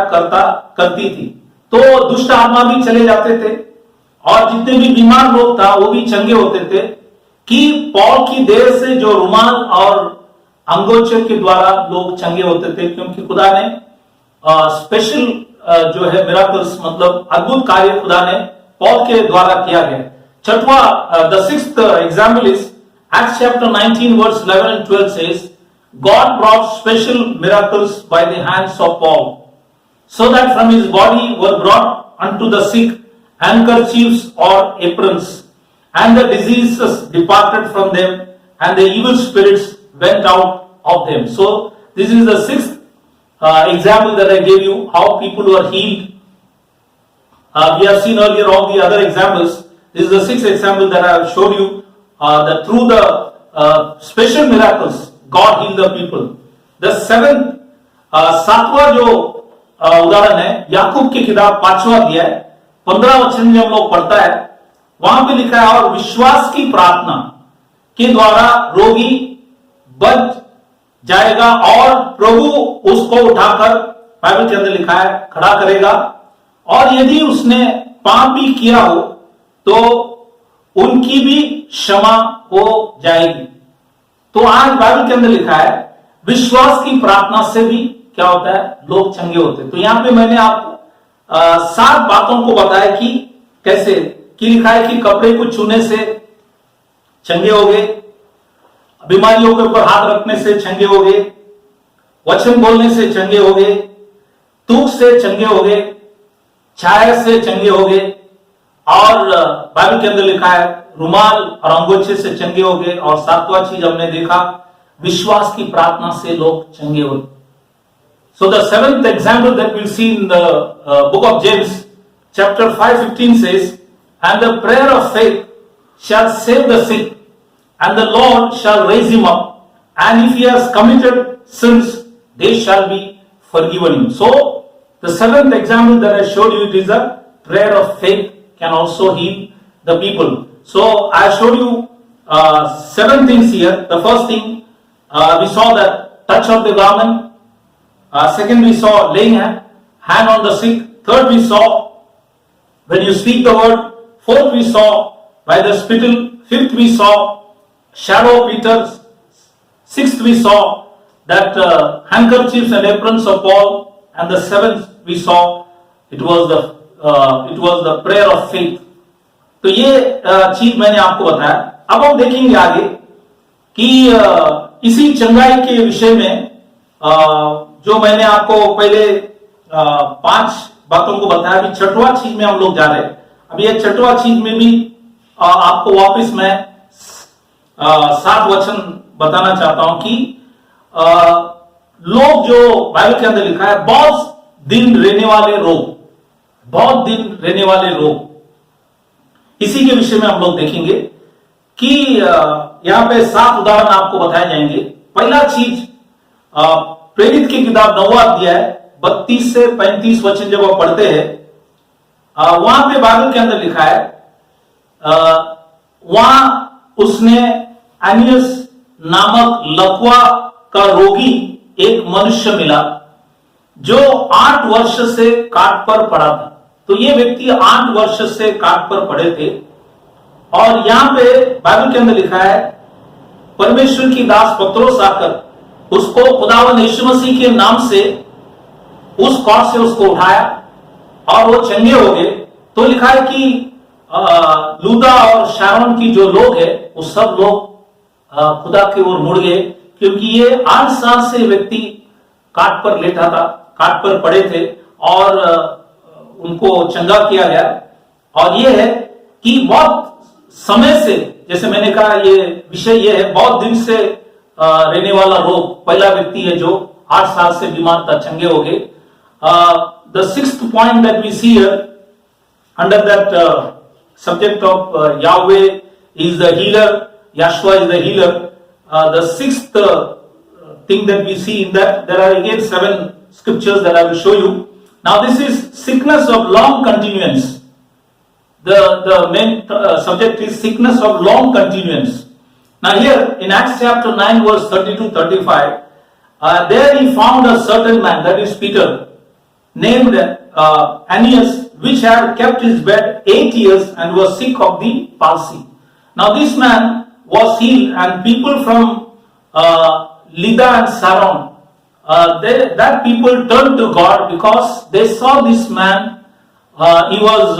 करती थी। तो दुष्ट आत्मा भी चले जाते थे और जितने भी बीमार लोग था वो भी चंगे होते थे कि पौल की देह से जो रुमाल और अंगोछे के द्वारा लोग चंगे होते थे, क्योंकि खुदा ने स्पेशल जो है मिराकल्स, मतलब अद्भुत कार्य खुदा ने पौल के द्वारा किया गया। छठवां, the sixth example is Acts chapter 19 verse 11 and 12 says, God brought special miracles by the hands of Paul, so that from his body were brought unto the sick handkerchiefs or aprons, and the diseases departed from them, and the evil spirits went out of them. So this is the sixth example that I gave you, how people were healed. We have seen earlier all the other examples. This is the sixth example that I have showed you, that through the special miracles God healed the people. The seventh, सातवां जो उदाहरण है याकूब की किताब 5वां अध्याय 15 वचन में हम लोग पढ़ता है, वहां पे लिखा है और विश्वास की प्रार्थना के द्वारा रोगी बच जाएगा और प्रभु उसको उठाकर, बाइबल के अंदर लिखा है, खड़ा करेगा, और यदि उसने पाप भी किया हो तो उनकी भी क्षमा हो जाएगी। तो आज बाइबल के अंदर लिखा है विश्वास की प्रार्थना से भी क्या होता है, लोग चंगे होते हैं। तो यहां पे मैंने आपको 7 बातों को बताया कि कैसे, कि लिखा है कि कपड़े को छूने से चंगे हो गए, बीमारियों के ऊपर हाथ रखने से चंगे हो गए, वचन बोलने से चंगे हो गए, तूक से चंगे हो गए, छाया से चंगे हो गए, और बाइबल के अंदर लिखा है रुमाल और अंगोछे से चंगे हो गए, और 7वां चीज हमने देखा विश्वास की प्रार्थना से लोग चंगे हो गए। So the seventh example that we'll see in the book of James chapter 5:15 says, and the prayer of faith shall save the sick, and the Lord shall raise him up, and if he has committed sins, they shall be forgiven him. So the seventh example that I showed you, it is a prayer of faith can also heal the people. So I showed you 7 things here. The first thing, we saw that touch of the garment. Second, we saw laying hand on the sick. Third, we saw when you speak the word. Fourth, we saw by the spittle. Fifth, we saw shadow of Peter. Sixth, we saw that handkerchiefs and aprons of Paul. And the seventh, we saw it was the prayer of faith. तो ये चीज मैंने आपको बताया। अब हम देखेंगे आगे कि इसी चंगाई के विषय में जो मैंने आपको पहले 5 बातों को बताया, अभी 6वां चीज में हम लोग जा रहे हैं। अब ये 6वां चीज में भी आपको वापस मैं 7 वचन बताना चाहता हूं कि लोग जो बाइबल के अंदर लिखा है बहुत दिन रहने वाले रोग, बहुत दिन रहने वाले रोग, इसी के विषय में हम लोग देखेंगे कि यहां पे 7 उदाहरण आपको बताए जाएंगे। पहला चीज प्रेरित की किताब 9वां अध्याय 32 से 35 वचन जब आप पढ़ते हैं, वहां पे बाइबल के अंदर लिखा है, वहां उसने एनियस नामक लकवा का रोगी एक मनुष्य मिला जो 8 वर्ष से काट पर पड़ा था। तो ये व्यक्ति 8 वर्ष से काट पर पड़े थे, और यहां पे बाइबल के अंदर लिखा है परमेश्वर की दास पत्रोस आकर उसको खुदावंद यीशु मसीह के नाम से उस कॉट से उसको उठाया और वो चंगे हो गए। तो लिखा है कि लूदा और शारोन की जो लोग है वो सब लोग खुदा की ओर मुड़ गए, क्योंकि ये 8 साल से व्यक्ति काट पर लेटा था, काट पर पड़े थे, और उनको चंगा किया गया। और ये है कि बहुत समय से, जैसे मैंने कहा, ये विषय ये है बहुत दिन से रहने वाला रोग। पहला व्यक्ति है जो 8 साल से बीमार था, चंगे हो गए। The 6th point that we see here under that subject of Yahweh is the healer, Yahshua is the healer. The 6th thing that we see in that, there are again 7 scriptures that I will show you. Now this is sickness of long continuance. The main subject is sickness of long continuance. Now here in Acts chapter 9 verse 30-35, there he found a certain man, that is Peter, named Aeneas, which had kept his bed 8 years and was sick of the palsy. Now this man was healed, and people from Lydda and Saron, that people turned to God because they saw this man, he was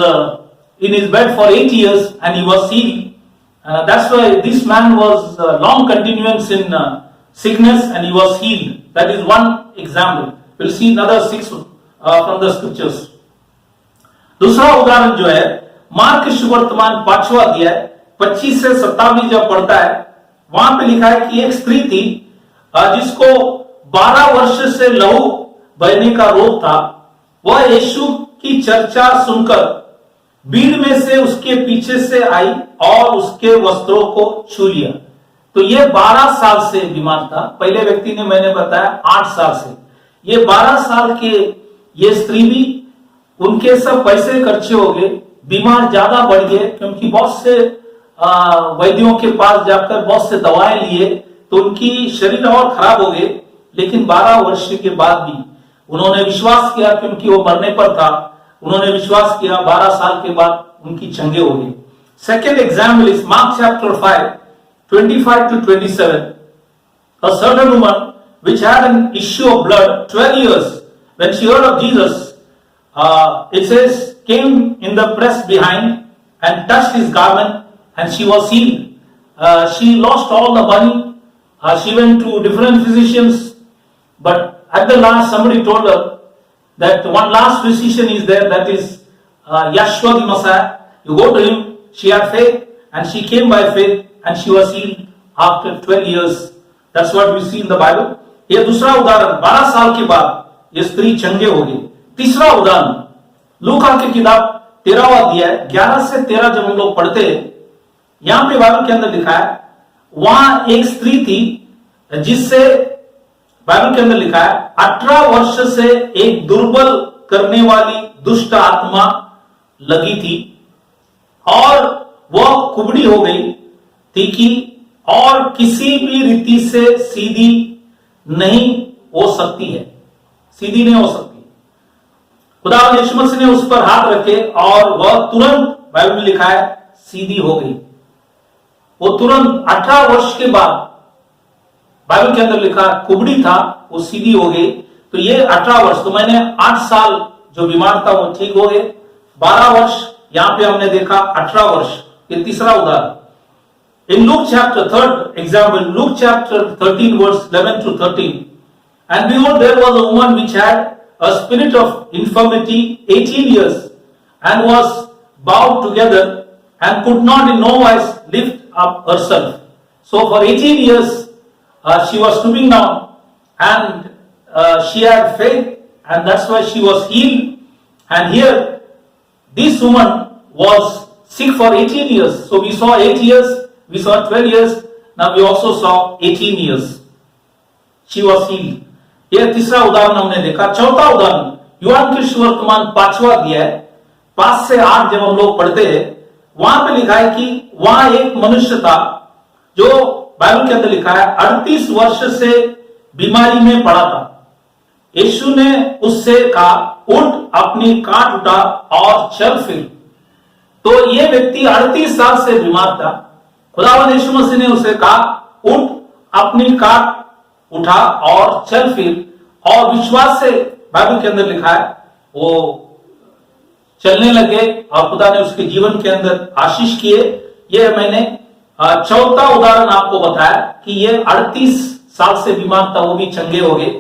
in his bed for 8 years and he was healed. That's why this man was long continuance in sickness and he was healed. That is one example. We'll see another 6 from the scriptures. दूसरा उदाहरण जो है mark सुवर्तमान 5वां अध्याय 25 से 27 जब पढ़ता है, वहां पे लिखा है कि एक स्त्री थी जिसको 12 वर्ष से लहू बहने का रोग था, वह यीशु की चर्चा सुनकर भीड़ में से उसके पीछे से आई और उसके वस्त्रों को छू लिया। तो ये 12 साल से बीमार था। पहले व्यक्ति ने मैंने बताया 8 साल से, ये 12 साल के ये स्त्री भी, उनके सब पैसे खर्चे हो गए, बीमार ज्यादा बढ़ गए, क्योंकि बहुत से वैद्यों के पास जाकर बहुत से दवाएं लिए तो उनकी शरीर और खराब हो गए। लेकिन 12 वर्ष के बाद भी उन्होंने विश्वास किया, क्योंकि वो मरने पर था, उन्होंने विश्वास किया। 12 साल के बाद उनकी चंगे हो गई। Second example is mark chapter 5 25 to 27. A certain woman which had an issue of blood 12 years, when she heard of Jesus, it says, came in the press behind and touched his garment, and she was healed. She lost all the money. She went to different physicians, but at the last somebody told her that one last physician is there, that is Yeshua the Messiah. You go to him. She had faith and she came by faith and she was healed after 12 years. That's what we see in the Bible. ये दूसरा उदाहरण, 12 साल के बाद ये स्त्री चंगे हो गई। तीसरा उदाहरण लूका की किताब 13वां अध्याय 11 से 13 जब हम लोग पढ़ते हैं, यहां पे बाइबल के अंदर लिखा है, वहां एक स्त्री थी जिससे बाइबल के अंदर लिखा है 18 वर्ष से एक दुर्बल करने वाली दुष्ट आत्मा लगी थी और वह कुबड़ी हो गई थी कि और किसी भी रीति से सीधी नहीं हो सकती है, सीधी नहीं हो सकती। खुदावंद यीशु मसीह ने उस पर हाथ रखे और वह तुरंत, बाइबल में लिखा है, सीधी हो गई। वो तुरंत 18 वर्ष के बाद, बाइबल के अंदर लिखा कुबड़ी था, वो सीधी हो गई। तो ये 18 वर्ष, तो मैंने 8 साल जो बीमार था वो ठीक हो गए, 12 वर्ष, यहां पे हमने देखा 18 वर्ष। ये तीसरा उदाहरण। In Luke chapter, third example, Luke chapter 13 verse 11 to 13. And behold, there was a woman which had a spirit of infirmity 18 years and was bowed together and could not in no wise lift up herself. So for 18 years she was stooping down and she had faith, and that's why she was healed. And here this woman was sick for 18 years. So we saw 8 years, we saw 12 years, now we also saw 18 years. She was healed. यह तीसरा उदाहरण हमने देखा। चौथा उदाहरण यूहन्ना के सुवर्तमान 5वां अध्याय 5 से 8 जब हम लोग पढ़ते हैं, वहां पे लिखा है कि वहां एक मनुष्य था जो बाइबल के अंदर लिखा है 38 वर्ष से बीमारी में पड़ा था। यीशु ने उससे कहा, उठ, अपनी काट उठा और चल फिर। तो ये व्यक्ति 38 साल से बीमार था। खुदावंद यीशु मसीह ने उसे कहा, उठ, अपनी काट उठा और चल फिर। और विश्वास से, बाइबल के अंदर लिखा है, वो चलने लगे और खुदा ने उसके जीवन के अंदर आशीष किए। ये मैंने चौथा उदाहरण आपको बताया कि ये 38 साल से बीमार था, वो भी चंगे हो गए।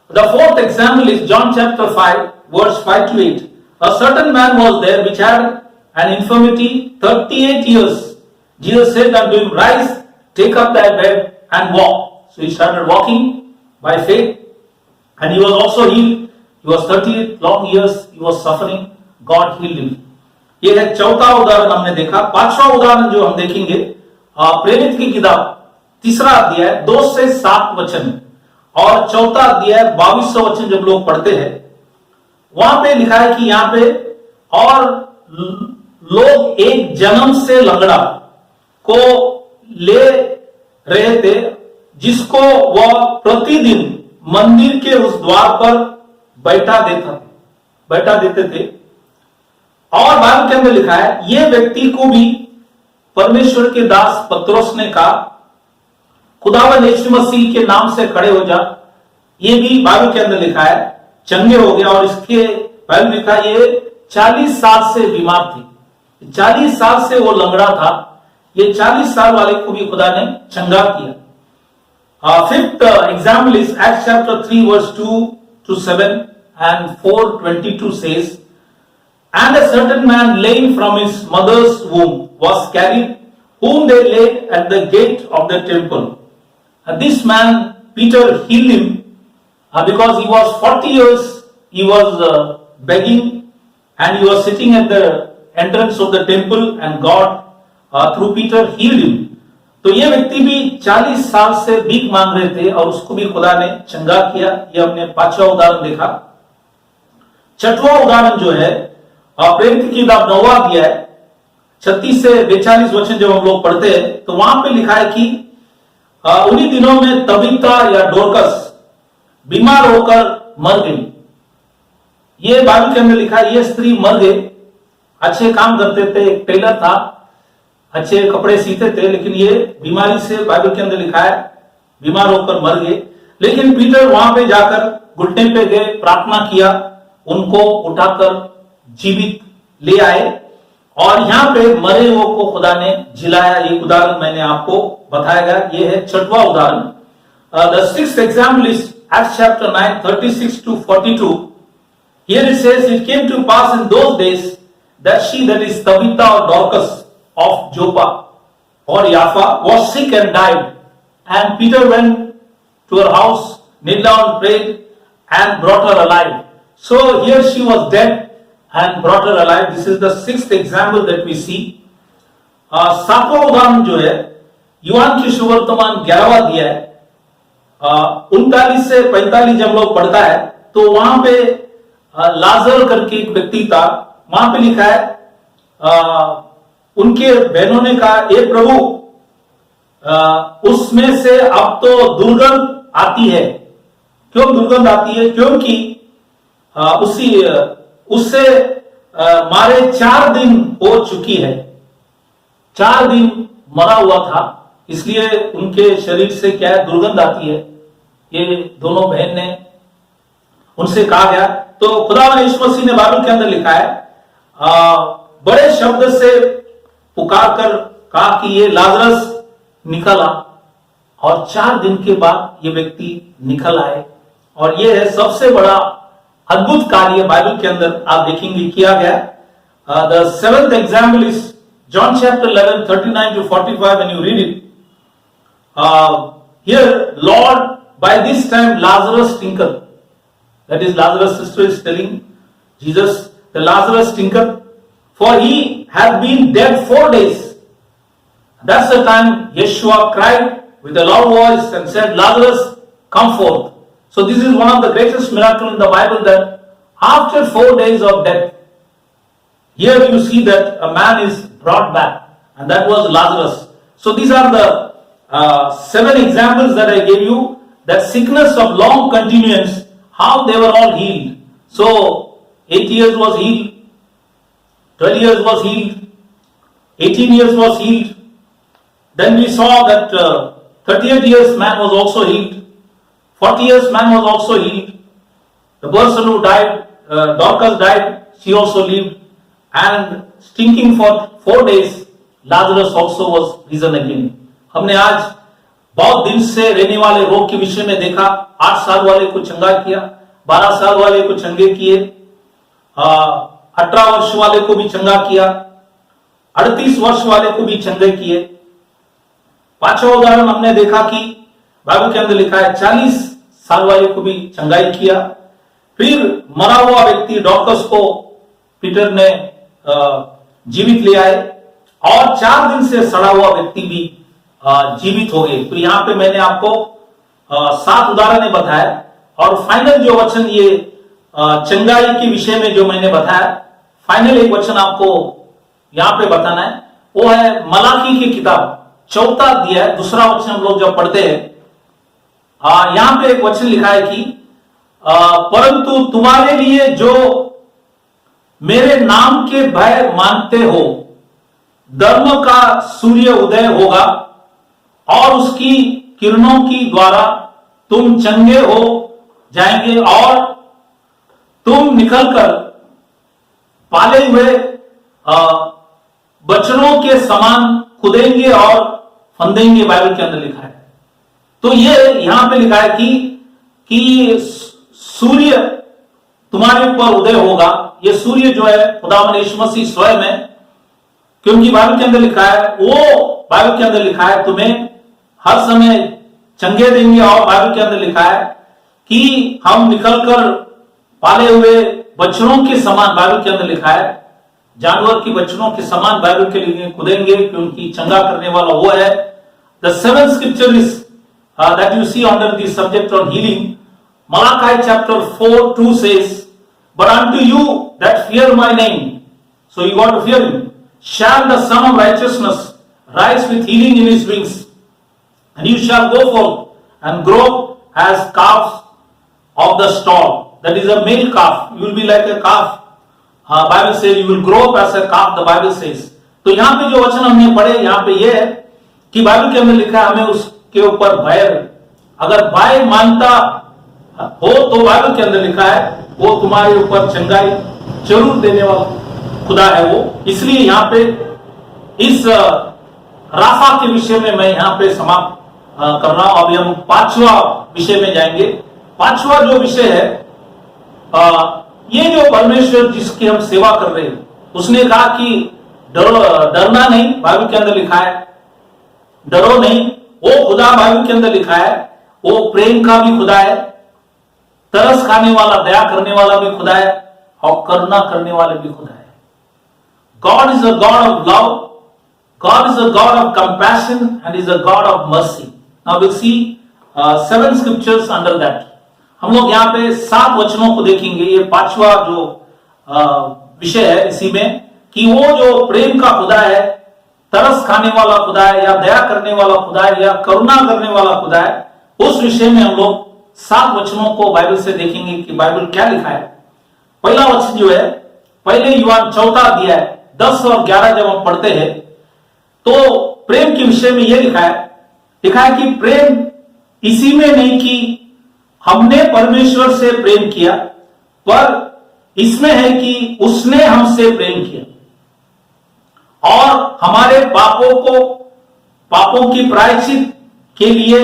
The fourth example is John chapter 5 verse 5 to 8. A certain man was there which had an infirmity 38 years. Jesus said unto him, rise, take up thy bed and walk. So he started walking by faith and he was also healed. He was 38 long years, he was suffering. God healed him. ये है चौथा उदाहरण हमने देखा। पांचवा उदाहरण जो हम देखेंगे, प्रेरित की किताब 3रा अध्याय 2 से 7 वचन और चौथा अध्याय 22वां वचन जब लोग पढ़ते हैं, वहां पे लिखा है कि यहाँ पे, और लोग एक जन्म से लंगड़ा को ले रहे थे, जिसको वह प्रतिदिन मंदिर के उस द्वार पर बैठा देते थे। और बाइबल के अंदर लिखा है, यह व्यक्ति को भी परमेश्वर के दास पत्रोस ने कहा, खुदावंद यीशु मसीह के नाम से खड़े हो जा। ये भी बाइबल के अंदर लिखा है, चंगे हो गया। और इसके बाइबल लिखा, ये 40 साल से बीमार थी, 40 साल से वो लंगड़ा था। ये 40 साल वाले को भी खुदा ने चंगा किया। Fifth example is Acts chapter 3 verse 2 to 7 and 4:22 says, and a certain man lame from his mother's womb was carried, whom they laid at the gate of the temple. And this man Peter healed him, because he was 40 years, he was begging, and he was sitting at the entrance of the temple, and God through Peter healed him. तो ये व्यक्ति भी 40 साल से भीख मांग रहे थे और उसको भी खुदा ने चंगा किया। ये हमने 5वां उदाहरण देखा। 6वां उदाहरण जो है प्रेरित की किताब 9वां अध्याय 36 से 42 वचन जब हम लोग पढ़ते हैं तो वहां पे लिखा है कि उन्हीं दिनों में तबीता या डोरकस बीमार होकर मर गई। ये बाइबल के अंदर लिखा है, ये स्त्री मर गई। अच्छे काम करते थे, एक टेलर था, अच्छे कपड़े सीते थे, लेकिन ये बीमारी से बाइबल के अंदर लिखा है बीमार होकर मर गए। लेकिन पीटर वहां पे जाकर घुटने पे गए, प्रार्थना किया, उनको उठाकर जीवित ले आए और यहाँ पे मरे हुए को खुदा ने जिलाया। ये उदाहरण मैंने आपको बताया। ये है 6वां उदाहरण। The 6th example is Acts chapter 9 36 to 42. Here it says, it came to pass in those days that she, that is Tabitha or Dorcas of Joppa or Jaffa, was sick and died. And Peter went to her house, knelt down, prayed, and brought her alive. So here she was dead and brought her alive. This is the 6th example that we see. 7वां उदाहरण जो है यूहान की सुवर्तमान 11वां अध्याय 39 से 45 जब लोग पढ़ता है तो वहां पे लाजर करके एक व्यक्ति था। वहां पे लिखा है उनके बहनों ने कहा, ए प्रभु, उसमें से अब तो दुर्गंध आती है। क्यों दुर्गंध आती है? क्योंकि उससे मारे 4 दिन हो चुकी है। 4 दिन मरा हुआ था, इसलिए उनके शरीर से क्या है, दुर्गंध आती है। ये दोनों बहन ने उनसे कहा गया। तो खुदावन यीशु मसीह ने बाइबल के अंदर लिखा है, बड़े शब्द से पुकार कर कहा कि ये लाजरस निकला, और 4 दिन के बाद ये व्यक्ति निकल आए। और ये है सबसे बड़ा अद्भुत कार्य बाइबल के अंदर आप देखेंगे किया गया। The 7th example is John chapter 11 39 to 45. When you read it, here Lord, by this time Lazarus stinketh. That is, Lazarus' sister is telling Jesus, the Lazarus stinketh, for he had been dead 4 days. That's the time Yeshua cried with a loud voice and said, Lazarus, come forth. So this is one of the greatest miracles in the Bible, that after 4 days of death, here you see that a man is brought back, and that was Lazarus. So these are the 7 examples that I gave you, that sickness of long continuance, how they were all healed. So 8 years was healed, 12 years was healed, 18 years was healed. Then we saw that 38 years man was also healed, 40 years man was also healed. The person who died, Dorcas died, she also lived, and stinking for 4 days, Lazarus also was risen again. हमने आज बहुत दिन से रहने वाले रोग के विषय में देखा। 8 साल वाले को चंगा किया, 12 साल वाले को चंगे किए, 18 वर्ष वाले को भी चंगा किया, 38 वर्ष वाले को भी चंगे किए। 5वां उदाहरण हमने देखा कि बाइबल के अंदर लिखा है 40 साल वाले को भी चंगाई किया। फिर मरा हुआ व्यक्ति डॉर्कस को पीटर ने जीवित ले आए, और 4 दिन से सड़ा हुआ व्यक्ति भी जीवित हो गए। तो यहां पे मैंने आपको 7 उदाहरण बताया, और फाइनल जो वचन ये चंगाई के विषय में जो मैंने बताया, फाइनल एक वचन आपको यहां पे बताना है, वो है मलाकी की किताब 4वां अध्याय 2रा वचन। हम लोग जब पढ़ते हैं यहां पे एक वचन लिखा है कि परंतु तुम्हारे लिए जो मेरे नाम के भय मानते हो, धर्म का सूर्य उदय होगा, और उसकी किरणों की द्वारा तुम चंगे हो जाएंगे, और तुम निकलकर पाले हुए बच्चों के समान खुदेंगे और फंदेंगे। बाइबल के अंदर लिखा है। तो ये यहां पे लिखा है कि सूर्य तुम्हारे ऊपर उदय होगा। ये सूर्य जो है खुदावंद यीशु मसीह स्वयं है, क्योंकि बाइबल के अंदर लिखा है, वो बाइबल के अंदर लिखा है तुम्हें हर समय चंगे देंगे। और बाइबल के अंदर लिखा है कि हम निकलकर पाले हुए बच्चों के समान, बाइबल के अंदर लिखा है जानवर की बच्चों के समान बाइबल के लिए कूदेंगे, क्योंकि चंगा करने वाला वो है। The seventh scripture is that you see under the subject on healing, Malachi chapter 4:2 says, but unto you that fear my name, so you got to fear him, shall the Son of Righteousness rise with healing in his wings, and you shall go forth and grow as calves of the stall. That is a male calf. You will be like a calf. Bible says you will grow up as a calf. The Bible says. तो यहाँ पे जो वचन हमने पढ़े, यहाँ पे ये है कि बाइबल के अंदर लिखा है हमें उसके ऊपर भय, अगर भय मानता हो तो बाइबल के अंदर लिखा है वो तुम्हारे ऊपर चंगाई जरूर देने वाला खुदा है वो। इसलिए यहाँ पे इस राफा के विषय में मैं यहाँ पे समाप्त कर रहा हूं। अभी हम 5वां विषय में जाएंगे। 5वां जो विषय है, ये जो परमेश्वर जिसकी हम सेवा कर रहे हैं, उसने कहा कि डरना नहीं, बाइबल के अंदर लिखा है डरो नहीं। वो खुदा बाइबल के अंदर लिखा है वो प्रेम का भी खुदा है, तरस खाने वाला, दया करने वाला भी खुदा है, और करुणा करने वाले भी खुदा है। God is a God of love, God is a God of compassion and is a God of mercy. Now will see 7 scriptures under that. हम लोग यहाँ पे 7 वचनों को देखेंगे। ये 5वां जो विषय है इसी में, कि वो जो प्रेम का खुदा है, तरस खाने वाला खुदा है, या दया करने वाला खुदा है, या करुणा करने वाला खुदा है, उस विषय में हम लोग 7 वचनों को बाइबल से देखेंगे कि बाइबल क्या लिखा है। पहला वचन जो है, पहले यूहन्ना 4 अध्याय 10 और 11 जब हम पढ़ते हैं तो प्रेम के विषय में यह लिखा है कि प्रेम इसी में नहीं कि हमने परमेश्वर से प्रेम किया, पर इसमें है कि उसने हमसे प्रेम किया और हमारे पापों की प्रायश्चित के लिए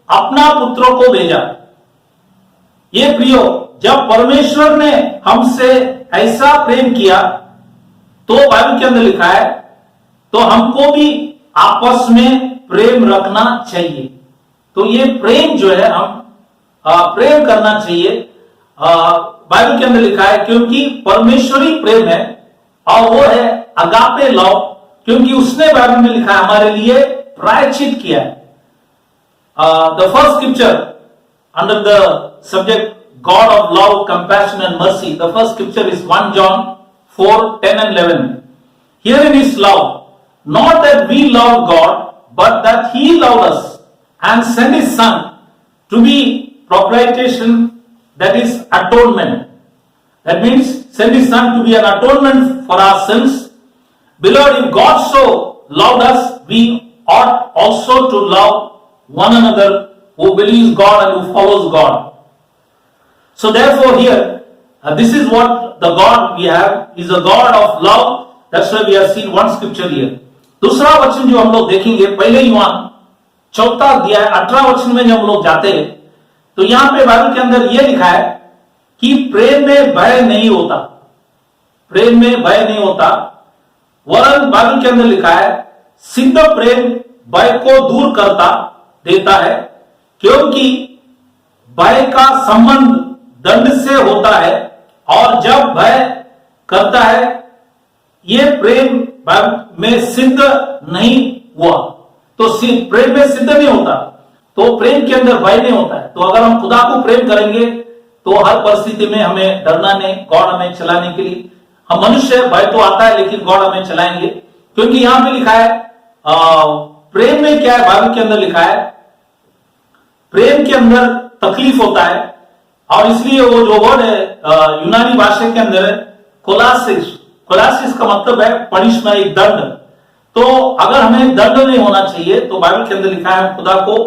अपना पुत्रों को भेजा। ये प्रियो, जब परमेश्वर ने हमसे ऐसा प्रेम किया तो बाइबल के अंदर लिखा है तो हमको भी आपस में प्रेम रखना चाहिए। तो ये प्रेम जो है हम प्रेम करना चाहिए। बाइबल के अंदर लिखा है क्योंकि परमेश्वरी प्रेम है और वो है अगापे लव, क्योंकि उसने बाइबल में लिखा है हमारे लिए प्रायश्चित किया है। The first scripture under the subject God of love, compassion and mercy, the first scripture is 1 John 4:10 and 11. Herein is love, not that we loved God, but that He loved us and sent His Son to be propitiation, that is atonement. That means sent His Son to be an atonement for our sins. Beloved, if God so loved us, we ought also to love one another who believes God and who follows God. So therefore here, this is what the God we have is a God of love. That's why we have seen one scripture here. दूसरा वचन जो हम लोग देखेंगे, पहले यूहन्ना 4 अध्याय 18 वचन में जब हम लोग जाते हैं तो यहां पे बाइबल के अंदर यह लिखा है कि प्रेम में भय नहीं होता, प्रेम में भय नहीं होता, वरन बाइबल के अंदर लिखा है सिद्ध प्रेम भय को दूर करता देता है, क्योंकि भय का संबंध दंड से होता है, और जब भय करता है ये प्रेम में सिद्ध नहीं हुआ। तो प्रेम में सिद्ध नहीं होता, तो प्रेम के अंदर भय नहीं होता है। तो अगर हम खुदा को प्रेम करेंगे तो हर परिस्थिति में हमें डरना नहीं, गॉड हमें चलाने के लिए, हम मनुष्य भय तो आता है लेकिन गॉड हमें चलाएंगे, क्योंकि यहां पे लिखा है प्रेम में क्या है, बाइबल के अंदर लिखा है प्रेम के अंदर तकलीफ होता है, और इसलिए वो जो वर्ड है यूनानी भाषा के अंदर है कोलासिस। कोलासिस का मतलब है पनिशमेंट, एक दंड। तो अगर हमें दंड नहीं होना चाहिए तो बाइबल के अंदर लिखा है खुदा को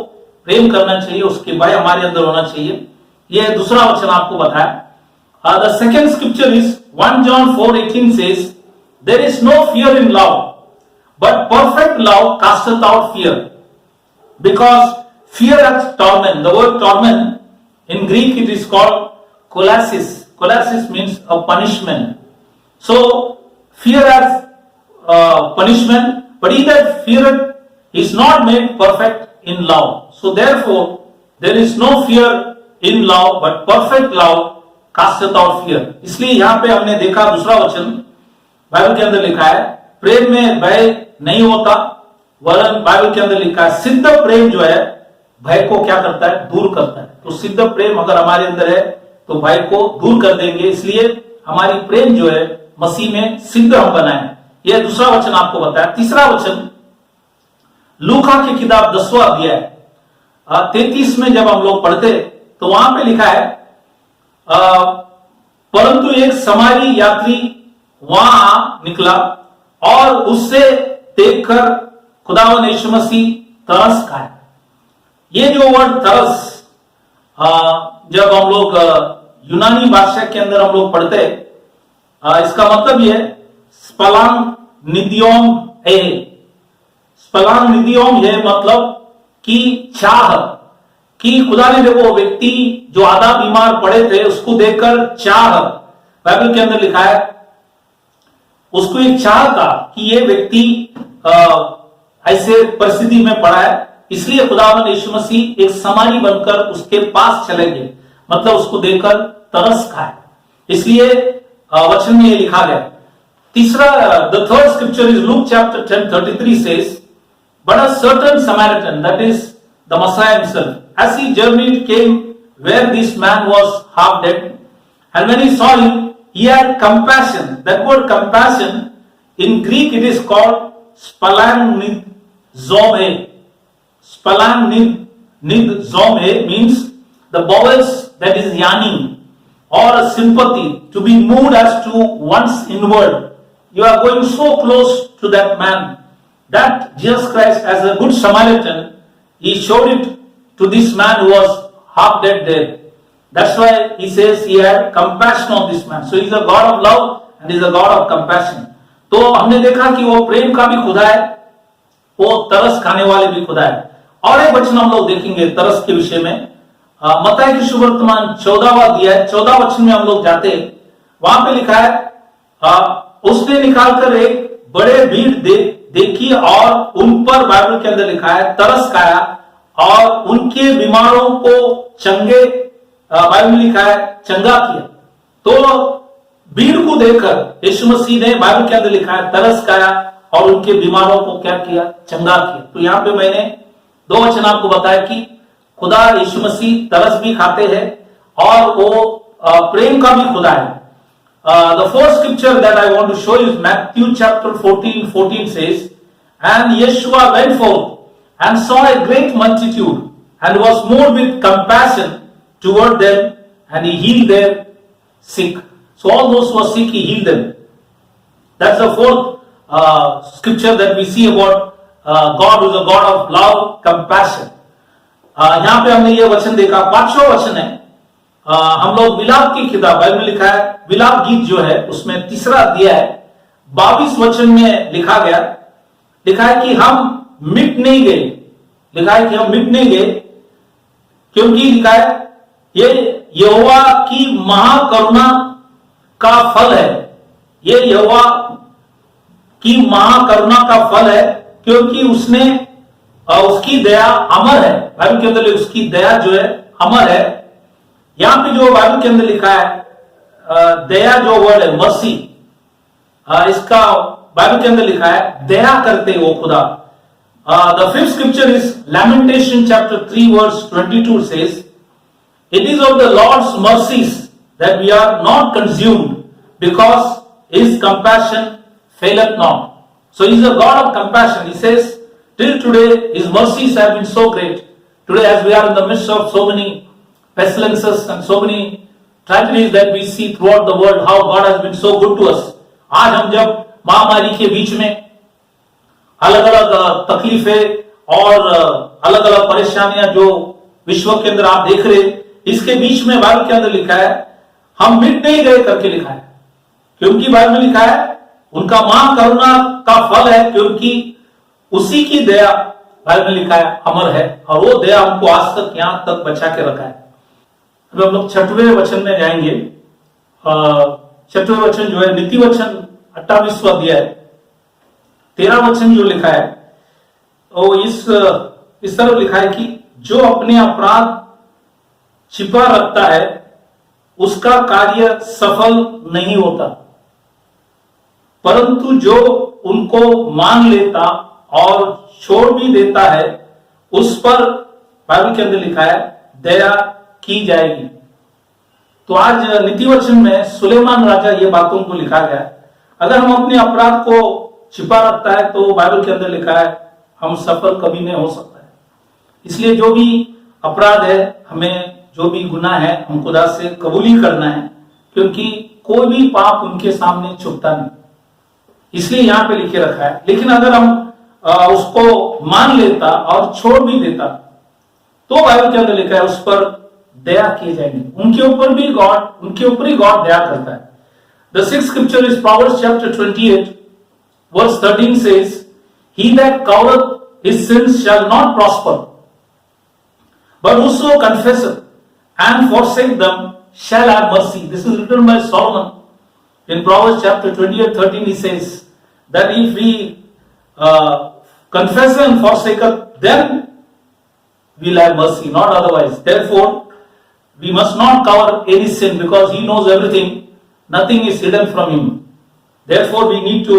प्रेम करना चाहिए, उसके भय हमारे अंदर होना चाहिए। ये दूसरा वचन आपको बताया। The second scripture is 1 John 4:18 says, there is no fear in love, but perfect love casteth out fear, because fear hath torment. The word torment in Greek it is called kolasis. Kolasis means a punishment. So fear has punishment, but he that feareth is not made perfect in love. So therefore there is no fear in love, but perfect love casteth out fear. इसलिए यहाँ पे हमने देखा दूसरा वचन Bible के अंदर लिखा है, प्रेम में भय नहीं होता, वरन बाइबल के अंदर लिखा है सिद्ध प्रेम जो है भय को क्या करता है, दूर करता है। तो सिद्ध प्रेम अगर हमारे अंदर है तो भय को दूर कर देंगे, इसलिए हमारी प्रेम जो है मसीह में सिद्ध हम बनाए। यह दूसरा वचन आपको बताया। तीसरा वचन लूका की किताब 10वां अध्याय 33 में जब हम लोग पढ़ते तो वहां पे लिखा है, परंतु एक समारी यात्री वहां निकला और उससे देखकर खुदावंद यीशु मसीह तरस खाए। ये जो वर्ड तरस जब हम लोग यूनानी भाषा के अंदर हम लोग पढ़ते इसका मतलब यह स्पलांग निदियोम है। स्पलांग निदियोम यह मतलब कि चाह, कि खुदा ने देखो व्यक्ति जो आधा बीमार पड़े थे उसको देखकर चाह, बाइबल के अंदर लिखा है उसको एक चाह था कि ये व्यक्ति ऐसे परिस्थिति में पड़ा है, इसलिए खुदावंद यीशु मसीह एक समारी बनकर उसके पास चले गए, मतलब उसको देखकर तरस खाए। इसलिए वचन में ये लिखा गया। तीसरा, the third scripture is Luke chapter 10:33 says, but a certain Samaritan, that is the Messiah himself, as he journeyed came where this man was half dead, and when he saw him he had compassion. That word compassion in Greek it is called spalagnizomai. Spalagnizomai means the bowels, that is yearning or a sympathy, to be moved as to one's inward. You are going so close to that man that Jesus Christ, as a good Samaritan, he showed it to this man who was half dead there. That's why he says he had compassion on this man. So he is a God of love and he is a God of compassion. तो हमने देखा कि वो प्रेम का भी खुदा है, वो तरस खाने वाले भी खुदा है। और एक वचन हम लोग देखेंगे तरस के विषय में, मत्ती की सुवर्तमान 14वां अध्याय 14 वचन में हम लोग जाते हैं। वहां पे लिखा है, उसने निकालकर एक बड़े भीड़ देखी और उन पर, बाइबल के अंदर लिखा है, तरस खाया और उनके बीमारों को चंगे, बाइबल में लिखा है, चंगा किया। तो भीड़ को देखकर यीशु मसीह ने, बाइबल के अंदर लिखा है, तरस खाया और उनके बीमारों को क्या किया, चंगा किया। तो यहां पे मैंने दो वचन आपको बताया कि खुदा यीशु मसीह तरस भी खाते हैं और वो प्रेम का भी खुदा है। The fourth scripture that I want to show you is Matthew chapter 14:14 says, and Yeshua went forth and saw a great multitude and was moved with compassion toward them, and he healed their sick. So all those who are sick, he healed them. That's the fourth scripture that we see about God, who is a God of love, compassion. यहाँ पे हमने ये वचन देखा। पांचवा वचन है, हम लोग विलाप की किताब, बाइबल में लिखा है, विलाप गीत जो है उसमें तीसरा अध्याय 22 वचन में लिखा गया, लिखा है कि हम मिट नहीं गए, लिखा है कि हम मिट नहीं गए, क्योंकि लिखा है ये यहोवा की महाकरुणा का फल है। ये यहोवा की महाकरुणा का फल है, क्योंकि उसने उसकी दया अमर है। बाइबल के अंदर उसकी दया जो है अमर है। यहां पे जो बाइबल के अंदर लिखा है, दया जो वर्ड है, मर्सी, इसका बाइबल के अंदर लिखा है दया करते वो खुदा। The fifth scripture is lamentation chapter 3 verse 22 says, it is of the Lord's mercies that we are not consumed, because his compassion faileth not. So he is a God of compassion. He says, till today his mercies have been so great. Today, as we are in the midst of so many pestilences and so many tragedies that we see throughout the world, how God has been so good to us. आज हम जब महामारी के बीच में अलग अलग तकलीफें और अलग अलग परेशानियां जो विश्व के अंदर आप देख रहे, इसके बीच में बाइबल के अंदर लिखा है हम मिट नहीं गए करके लिखा है, क्योंकि बाइबल में लिखा है उनका महाकरुणा का फल है, क्योंकि उसी की दया, बाइबल में लिखा है, अमर है, और वो दया हमको आज तक यहां तक बचा के रखा है। अब हम लोग 6वें वचन में जाएंगे। 6वें वचन जो है नीति वचन 28वां अध्याय 13 वचन जो लिखा है वो इस तरह लिखा है कि जो अपने अपराध छिपा रखता है उसका कार्य सफल नहीं होता, परंतु जो उनको मान लेता और छोड़ भी देता है उस पर बाइबल के अंदर लिखा है दया की जाएगी। तो आज नीति वचन में सुलेमान राजा ये बातों को लिखा गया है। अगर हम अपने अपराध को छिपा रखता है तो बाइबल के अंदर लिखा है हम सफल कभी नहीं हो सकता है। इसलिए जो भी अपराध है, हमें जो भी गुनाह है, हम खुदा से कबूली करना है, क्योंकि कोई भी पाप उनके सामने छुपता नहीं, इसलिए यहां पे लिखे रखा है। लेकिन अगर हम उसको मान लेता और छोड़ भी देता तो बाइबल के अंदर लिखा है उस पर दया किए जाएंगे। उनके ऊपर ही गॉड दया करता है। The sixth scripture is Proverbs chapter 28 verse 13 says, He that covereth his sins shall not prosper, but whoso confesseth and forsake them shall have mercy. This is written by Solomon. In Proverbs chapter 28:13 he says that if we confess and forsake us, then we will have mercy, not otherwise. Therefore, we must not cover any sin because He knows everything. Nothing is hidden from Him. Therefore, we need to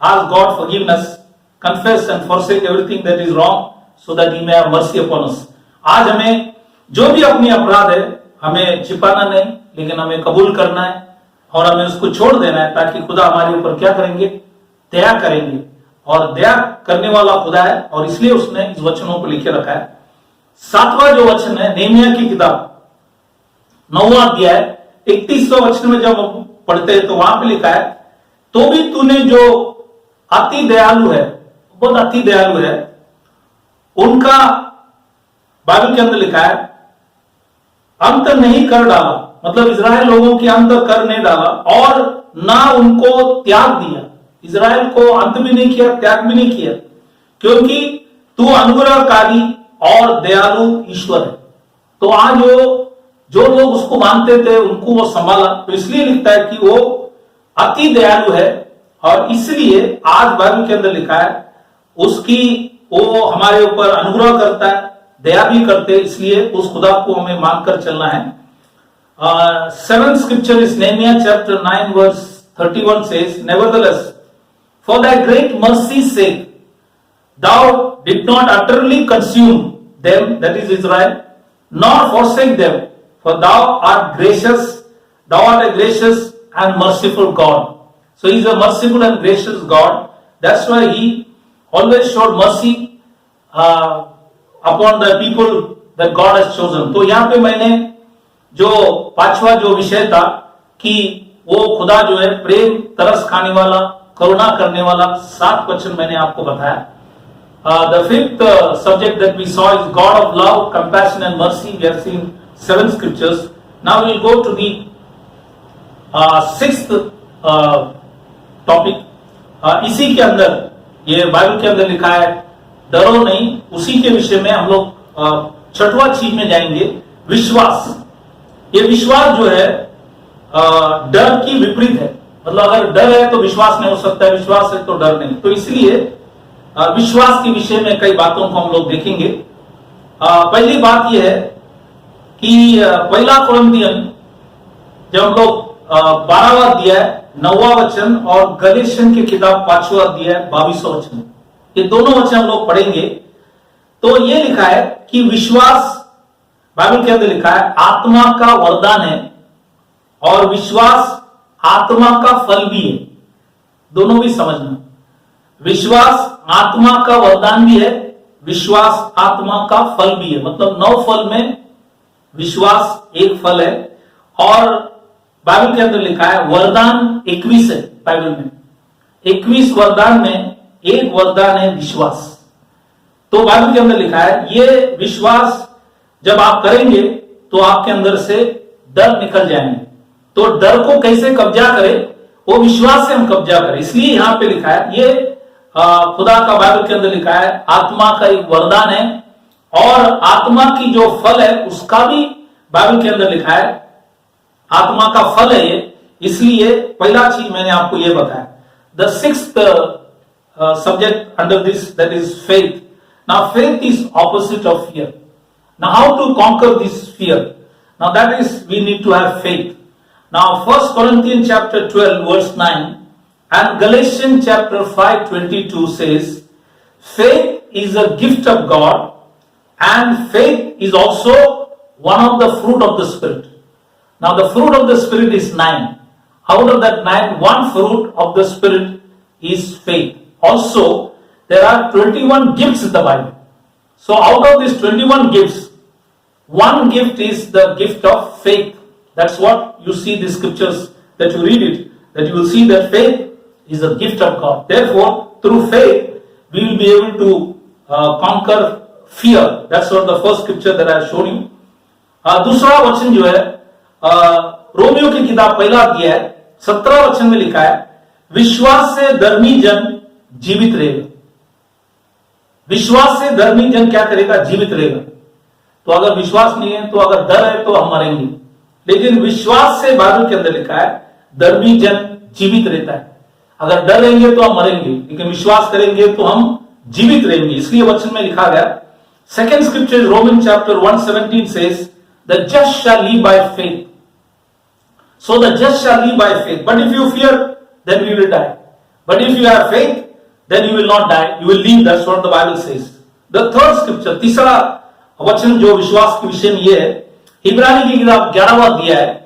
ask God forgiveness, confess and forsake everything that is wrong, so that He may have mercy upon us. आज हमें जो भी अपनी अपराध है हमें छिपाना नहीं, लेकिन हमें कबूल करना है और हमें उसको छोड़ देना है, ताकि खुदा हमारे ऊपर क्या करेंगे, दया करेंगे। और दया करने वाला खुदा है, और इसलिए उसने इस वचनों को लिखे रखा है। 7वां जो वचन है नेहमिया की किताब 9वां अध्याय 31वां वचन में जब हम पढ़ते हैं तो वहां पे लिखा है, तो भी तूने जो अति दयालु है, बहुत अति दयालु है, उनका बाइबल के अंदर लिखा है अंत नहीं कर डाला, मतलब इजराइल लोगों के अंत कर नहीं डाला और ना उनको त्याग दिया। इजराइल को अंत भी नहीं किया, त्याग भी नहीं किया, क्योंकि तू अनुग्रहकारी और दयालु ईश्वर है। तो आज जो लोग उसको मानते थे उनको वो संभाला, तो इसलिए लिखता है कि वो अति दयालु है, और इसलिए आज बाइबल के अंदर लिखा है वो हमारे ऊपर अनुग्रह करता है, दया भी करते, इसलिए उस खुदा को हमें मानकर चलना है। 7th scripture is Nehemiah chapter 9 verse 31 says, Nevertheless, for thy great mercy's sake, thou did not utterly consume them, that is Israel, nor forsake them, for thou art a gracious and merciful God. So He is a merciful and gracious God. That's why He always showed mercy upon the people that God has chosen. तो यहाँ पे मैंने जो 5वां जो विषय था कि वो खुदा जो है प्रेम, तरस खाने वाला, करुणा करने वाला, 7 वचन मैंने आपको बताया। The 5th subject that we saw is God of love, compassion and mercy. We have seen 7 scriptures. Now we will go to the 6th topic. इसी के अंदर ये बाइबल के अंदर लिखा है डरो नहीं, उसी के विषय में हम लोग 6वां चीज में जाएंगे, विश्वास। ये विश्वास जो है डर की विपरीत है, मतलब अगर डर है तो विश्वास नहीं हो सकता है, विश्वास है तो डर नहीं। तो इसलिए विश्वास के विषय में कई बातों को हम लोग देखेंगे। पहली बात यह है कि 1 कोरिन्थियन जब हम लोग 12वां अध्याय 9वां वचन और गलेशियन की किताब 5वां अध्याय 22वां वचन, ये दोनों वचन हम लोग पढ़ेंगे। तो ये लिखा है कि विश्वास बाइबल के अंदर लिखा है आत्मा का वरदान है और विश्वास आत्मा का फल भी है। दोनों भी समझना, विश्वास आत्मा का वरदान भी है, विश्वास आत्मा का फल भी है। मतलब 9 फल में विश्वास एक फल है, और बाइबल के अंदर लिखा है वरदान 21 है। बाइबल में 21 वरदान में एक वरदान है विश्वास। तो बाइबल के अंदर लिखा है ये विश्वास जब आप करेंगे तो आपके अंदर से डर निकल जाएंगे। तो डर को कैसे कब्जा करें, वो विश्वास से हम कब्जा करें। इसलिए यहां पे लिखा है ये खुदा का बाइबल के अंदर लिखा है आत्मा का एक वरदान है, और आत्मा की जो फल है उसका भी बाइबल के अंदर लिखा है आत्मा का फल है ये। इसलिए पहला चीज मैंने आपको ये बताया। The 6th subject under this, that is faith. Now faith is opposite of fear. Now, how to conquer this fear? Now, that is, we need to have faith. Now, 1 Corinthians chapter 12, verse 9, and Galatians chapter 5:22 says, faith is a gift of God, and faith is also one of the fruit of the Spirit. Now, the fruit of the Spirit is 9. Out of that 9, one fruit of the Spirit is faith. Also, there are 21 gifts in the Bible. So, out of these 21 gifts, one gift is the gift of faith. That's what you see the scriptures, that you read it, that you will see that faith is a gift of God. Therefore, through faith, we will be able to conquer fear. That's what the first scripture that I have shown you. दूसरा वचन जो है Romeo की किताब पहला अध्याय 17 वचन में लिखा है, विश्वास से धर्मी जन जीवित रहेगा। विश्वास से धर्मी जन क्या करेगा? जीवित रहेगा। तो अगर विश्वास नहीं है, तो अगर डर है, तो हम मरेंगे। लेकिन विश्वास से बाइबल के अंदर लिखा है धर्मी जन जीवित रहता है। अगर डर रहेंगे तो हम मरेंगे, लेकिन विश्वास करेंगे तो हम जीवित रहेंगे। इसलिए वचन में लिखा गया, second scripture Roman chapter 1:17 says, the just shall live by faith. So the just shall live by faith. But if you fear, then you will die. But if you have faith, then you will not die. You will live. That's what the Bible says. The third scripture, तीसरा वचन जो विश्वास के विषय में ये है, इब्रानी की किताब 11वां अध्याय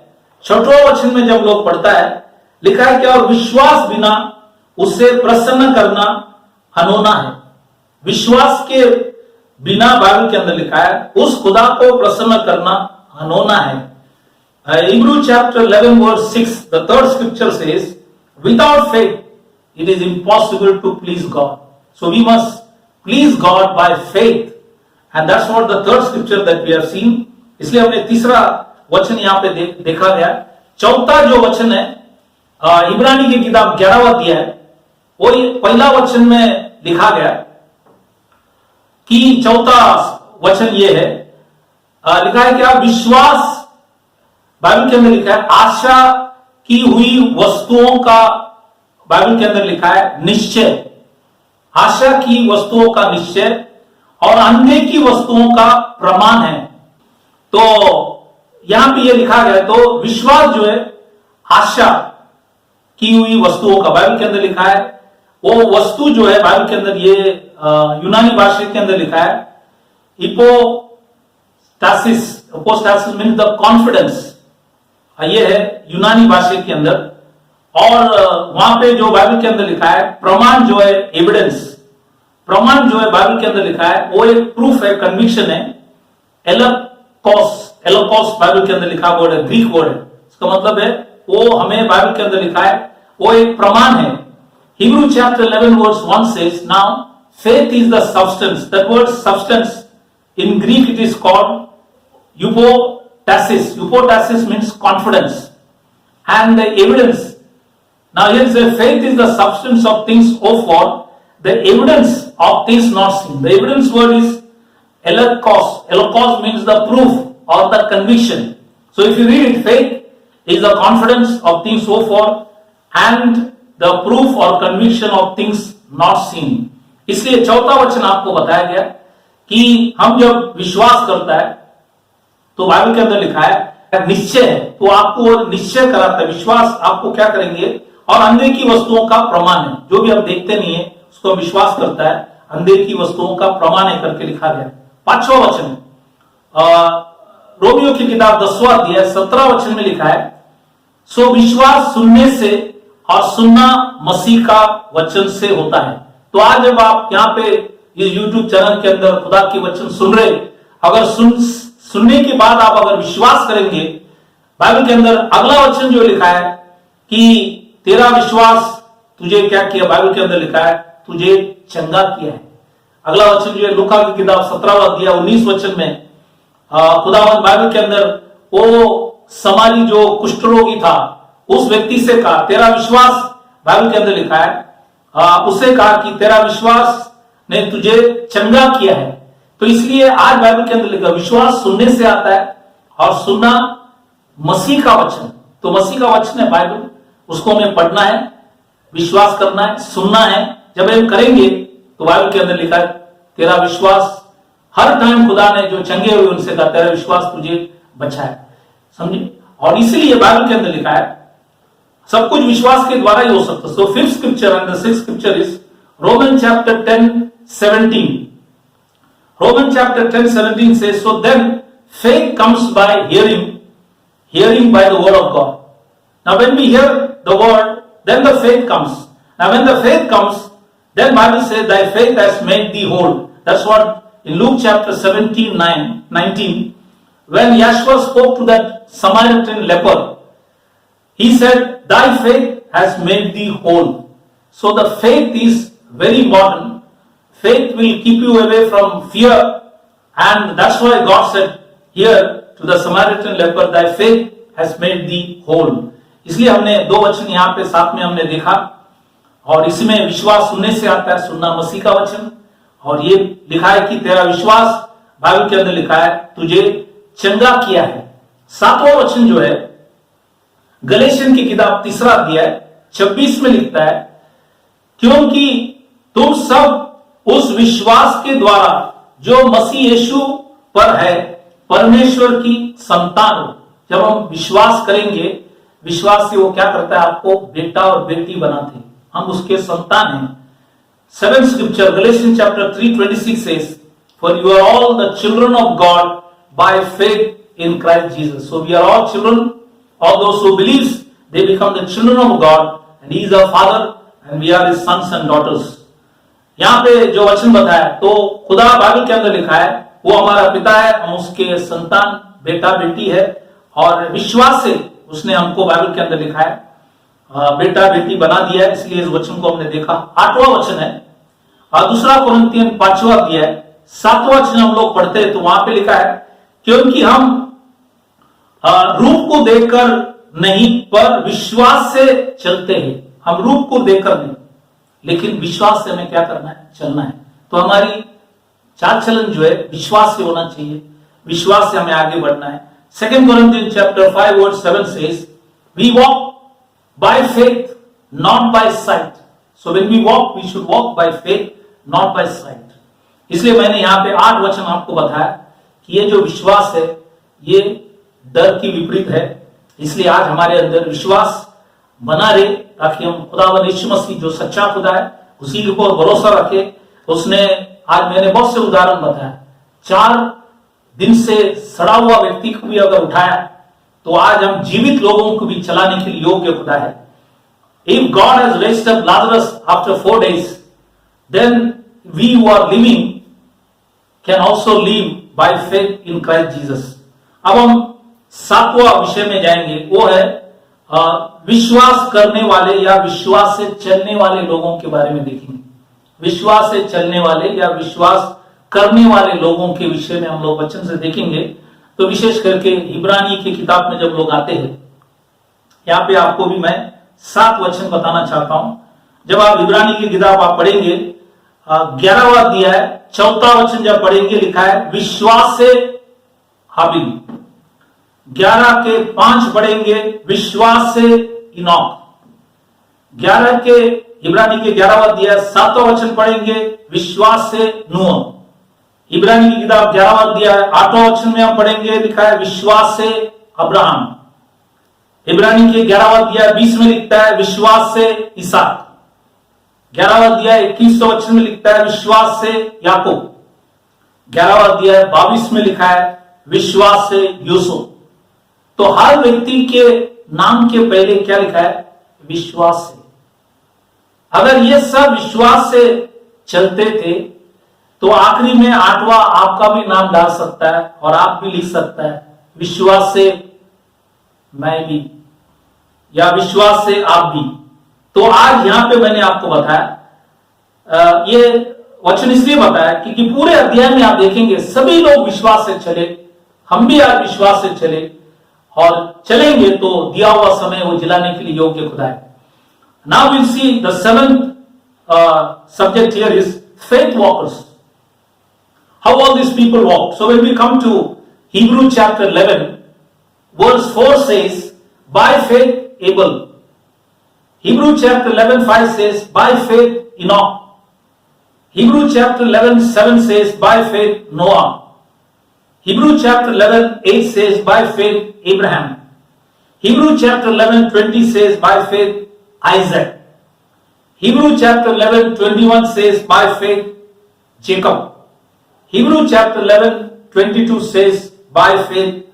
6वां वचन में जब लोग पढ़ता है, लिखा है कि और विश्वास बिना उसे प्रसन्न करना अनोना है। विश्वास के बिना बाइबल के अंदर लिखा है उस खुदा को प्रसन्न करना अनोना है। Hebrew chapter 11 verse 6, the third scripture says, without faith it is impossible to please God. So we must please God by faith, and that's what the third scripture that we have seen. इसलिए हमने तीसरा वचन यहाँ पे देखा गया। चौथा जो वचन है इब्रानी की किताब 11वां अध्याय, वो पहला वचन में लिखा गया कि चौथा वचन ये है, लिखा है कि आप विश्वास, बाइबल के अंदर लिखा है आशा की हुई वस्तुओं का, बाइबल के अंदर लिखा है निश्चय, आशा की वस्तुओं का निश्चय और अनदेखी वस्तुओं का प्रमाण है। तो यहां पे ये लिखा गया, तो विश्वास जो है आशा की हुई वस्तुओं का, बाइबल के अंदर लिखा है वो वस्तु जो है, बाइबल के अंदर ये यूनानी भाषा के अंदर लिखा है हिपोस्टासिस। हिपोस्टासिस मीन्स द कॉन्फिडेंस, ये है यूनानी भाषा के अंदर। और वहां पे जो बाइबल के अंदर लिखा है प्रमाण जो है, एविडेंस, प्रमाण जो है बाइबल के अंदर लिखा है वो एक प्रूफ है, कन्विक्शन है। एलोकोस, एलोकोस बाइबल के अंदर लिखा वर्ड है, ग्रीक वर्ड है। इसका मतलब है वो हमें बाइबल के अंदर लिखा है वो एक प्रमाण है। Hebrew chapter 11 verse 1 says, now faith is the substance. That word substance in Greek it is called hypostasis. Hypostasis means confidence and the evidence. Now here says faith is the substance of things hoped for, the evidence of things not seen. The evidence word is elokos. Elokos means the proof or the conviction. So if you read it, faith is the confidence of things hoped for and the proof or conviction of things not seen. इसलिए चौथा वचन आपको बताया गया कि हम जब विश्वास करता है तो बाइबल के अंदर लिखा है निश्चय है, तो आपको निश्चय कराता है। विश्वास आपको क्या करेंगे, और अनदेखी वस्तुओं का प्रमाण है। जो भी हम देखते नहीं है उसको विश्वास करता है, अनदेखी वस्तुओं का प्रमाण है करके लिखा गया। पांचवा वचन रोमियो की किताब 10वां अध्याय 17 वचन में लिखा है, सो विश्वास सुनने से और सुनना मसीह का वचन से होता है। तो आज जब आप यहाँ पे इस YouTube चैनल के अंदर खुदा की वचन सुन रहे, अगर सुनने के बाद आप अगर विश्वास करेंगे, बाइबल के अंदर अगला वचन जो लिखा है कि तेरा विश्वास तुझे क्या किया, बाइबल के अंदर लिखा है तुझे चंगा किया है। अगला वचन जो है लूका की किताब 17वां अध्याय 19 वचन में खुदावंद बाइबल के अंदर वो समारी जो कुष्ठ रोगी था उस व्यक्ति से कहा तेरा विश्वास, बाइबल के अंदर लिखा है उससे कहा कि तेरा विश्वास ने तुझे चंगा किया है। तो इसलिए आज बाइबल के अंदर लिखा विश्वास सुनने से आता है और सुनना मसीह का वचन। तो मसीह का वचन है बाइबल, उसको हमें पढ़ना है, विश्वास करना है, सुनना है। जब हम करेंगे तो बाइबल के अंदर लिखा है तेरा विश्वास हर टाइम खुदा ने जो चंगे हुए उनसे कहा तेरा विश्वास तुझे बचाए, समझे। और इसीलिए बाइबल के अंदर लिखा है सब कुछ विश्वास के द्वारा ही हो सकता है। So fifth scripture and the sixth scripture is Roman chapter 10:17. Romans chapter 10:17 says, so then faith comes by hearing, hearing by the word of God. Now when we hear the word, then the faith comes. Now when the faith comes, then Bible says thy faith has made thee whole. That's what in Luke chapter 17:19, when Yeshua spoke to that Samaritan leper, he said, thy faith has made thee whole. So the faith is very important. Faith will keep you away from fear, and that's why God said here to the Samaritan leper, thy faith has made thee whole. इसलिए हमने दो वचन यहाँ पे साथ में हमने देखा, और इसमें विश्वास सुनने से आता है, सुनना मसीह का वचन, और ये लिखा है कि तेरा विश्वास, बाइबल के अंदर लिखा है, तुझे चंगा किया है। सातवां वचन जो है गलेशियन की किताब 3 अध्याय 26 में लिखता है, क्योंकि तुम सब उस विश्वास के द्वारा जो मसीह यीशु पर है परमेश्वर की संतान हो। जब हम विश्वास करेंगे, विश्वास से वो क्या करता है, आपको बेटा और बेटी बनाते हैं, हम उसके संतान हैं। 7th scripture Galatians chapter 3:26 says, for you are all the children of God by faith in Christ Jesus. So we are all children, all those who believes, they become the children of God, and he is our father and we are his sons and daughters. यहां पे जो वचन बताया, तो खुदा Bible के अंदर लिखा है वो हमारा पिता है, हम उसके संतान बेटा बेटी है, और विश्वास से उसने हमको बाइबल के अंदर लिखा है बेटा बेटी बना दिया है। इसलिए इस वचन को हमने देखा। 8वां वचन है 2 कोरिन्थियन 5वां अध्याय 7वां वचन हम लोग पढ़ते हैं, तो वहां पे लिखा है क्योंकि हम रूप को देखकर नहीं पर विश्वास से चलते हैं। हम रूप को देखकर नहीं, लेकिन विश्वास से हमें क्या करना है, चलना है। तो हमारी चाल चलन जो है विश्वास से होना चाहिए, विश्वास से हमें आगे बढ़ना है। 2 Corinthians chapter 5:7 says, we walk by faith, not by sight. So when we walk, we should walk by faith, not by sight. इसलिए मैंने यहाँ पे 8 वचन आपको बताया कि ये जो विश्वास है ये डर की विपरीत है। इसलिए आज हमारे अंदर विश्वास बना रहे, ताकि हम खुदावंद यीशु मसीह जो सच्चा खुदा है उसी के ऊपर भरोसा रखे। उसने, आज मैंने बहुत से उदाहरण बताया, 4 दिन से सड़ा हुआ व्यक्ति को भी अगर उठाया, तो आज हम जीवित लोगों को भी चलाने के लिए योग्य खुदा है। If God has raised up Lazarus after 4 days, then we who are living can also live by faith in Christ Jesus. अब हम 7वां विषय में जाएंगे, वो है विश्वास करने वाले या विश्वास से चलने वाले लोगों के बारे में देखेंगे। विश्वास से चलने वाले या विश्वास करने वाले लोगों के विषय में हम लोग वचन से देखेंगे। तो विशेष करके इब्रानी की किताब में जब लोग आते हैं, यहाँ पे आपको भी मैं 7 वचन बताना चाहता हूं। जब आप इब्रानी की किताब आप पढ़ेंगे 11वां अध्याय 4वां वचन जब पढ़ेंगे, लिखा है विश्वास से हाबिल। 11 के 5 पढ़ेंगे विश्वास से इनोक। 11 के इब्रानी के 11वां अध्याय 7वां वचन पढ़ेंगे विश्वास से नूह। इब्रानी की किताब 11वां अध्याय 8वां वचन में हम पढ़ेंगे, लिखा है विश्वास से अब्राहम। इब्रानी के 11वां अध्याय 20 में लिखता है विश्वास से इसहाक। 11वां अध्याय 21वां वचन में लिखता है विश्वास से याकूब। 11वां अध्याय 22 में लिखा है विश्वास से यूसुफ। तो हर व्यक्ति के नाम के पहले क्या लिखा है, विश्वास से। अगर ये सब विश्वास से चलते थे, तो आखिरी में 8वां आपका भी नाम डाल सकता है और आप भी लिख सकता है विश्वास से मैं भी, या विश्वास से आप भी। तो आज यहां पे मैंने आपको बताया, ये वचन इसलिए बताया क्योंकि पूरे अध्याय में आप देखेंगे सभी लोग विश्वास से चले, हम भी आज विश्वास से चले और चलेंगे तो दिया हुआ समय वो जिलाने के लिए योग्य खुदा है। Now will see the 7th subject here is faith walkers. How all these people walk. So when we come to Hebrew chapter 11, verse 4 says, by faith Abel. Hebrew chapter 11, 5 says, by faith Enoch. Hebrew chapter 11:7 says, by faith Noah. Hebrew chapter 11:8 says, by faith Abraham. Hebrew chapter 11:20 says, by faith Isaac. Hebrew chapter 11:21 says, by faith Jacob. Hebrew chapter 11:22 says, by faith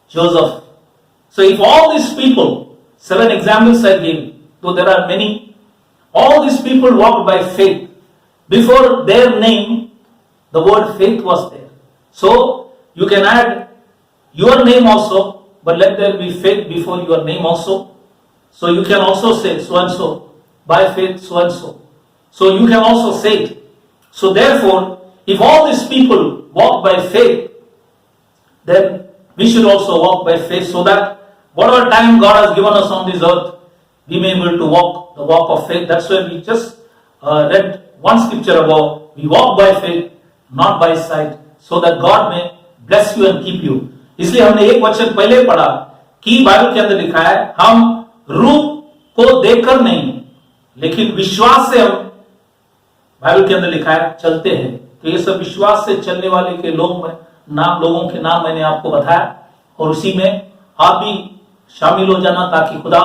Joseph. So if all these people, 7 examples I gave, though there are many, all these people walked by faith. Before their name, the word faith was there. So you can add your name also, but let there be faith before your name also. So you can also say so and so, by faith so and so. So you can also say it. So therefore, if all these people walk by faith, then we should also walk by faith, so that whatever time God has given us on this earth, we may be able to walk the walk of faith. That's why we just read one scripture about we walk by faith, not by sight, so that God may bless you and keep you. इसलिए हमने एक वचन पहले पढ़ा कि Bible के अंदर लिखा है, हम रूप को देखकर नहीं लेकिन विश्वास से हम, बाइबल के अंदर लिखा है, चलते हैं. तो ये सब विश्वास से चलने वाले के लोगों के नाम मैंने आपको बताया, और उसी में आप भी शामिल हो जाना ताकि खुदा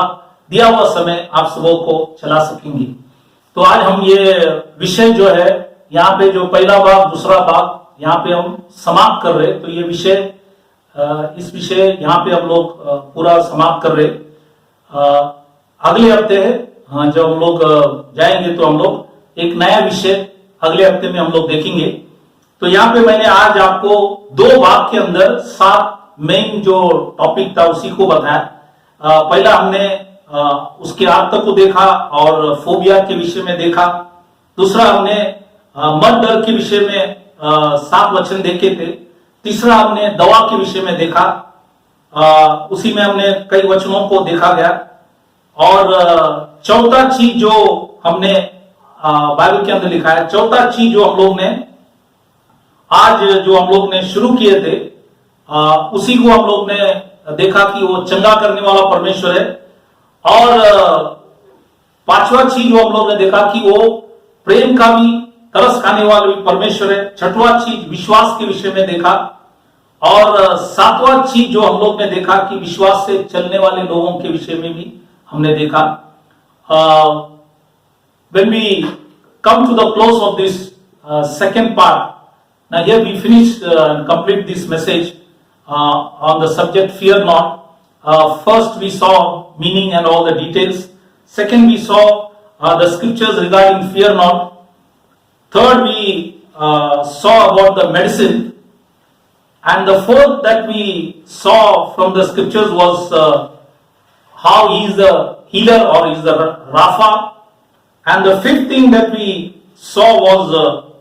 दिया हुआ समय आप सबों को चला सकेंगे. तो आज हम ये विषय जो है, यहाँ पे जो पहला भाग दूसरा भाग यहाँ पे हम समाप्त कर रहे. तो ये विषय, इस विषय यहाँ पे हम लोग पूरा समाप्त कर रहे. अगले हफ्ते है, हाँ, जब हम लोग जाएंगे तो हम लोग एक नया विषय अगले हफ्ते में हम लोग देखेंगे. तो यहाँ पे मैंने आज आपको 2 भाग के अंदर 7 मेन जो टॉपिक था उसी को बताया. पहला हमने उसके अर्थ को देखा और फोबिया के विषय में देखा. दूसरा हमने मत डर के विषय में 7 वचन देखे थे. तीसरा हमने दवा के विषय में देखा, उसी में हमने कई वचनों को देखा गया. और चौथा चीज जो हमने बाइबल के अंदर लिखा है, चौथा चीज जो हम लोग ने आज जो हम लोग ने शुरू किए थे, उसी को हम लोग ने देखा कि वो चंगा करने वाला परमेश्वर है. और 5वां चीज जो हम लोग ने देखा कि वो प्रेम का भी तरस खाने वाला भी परमेश्वर है. 6वां चीज विश्वास के विषय में देखा. और 7वां चीज जो हम लोग ने देखा कि विश्वास से चलने वाले लोगों के विषय में भी हमने देखा. When we come to the close of this second part, now here we finish and complete this message on the subject fear not. First we saw meaning and all the details. Second we saw the scriptures regarding fear not. Third we saw about the medicine. And the fourth that we saw from the scriptures was how he is the healer or he is the Rapha. And the fifth thing that we saw was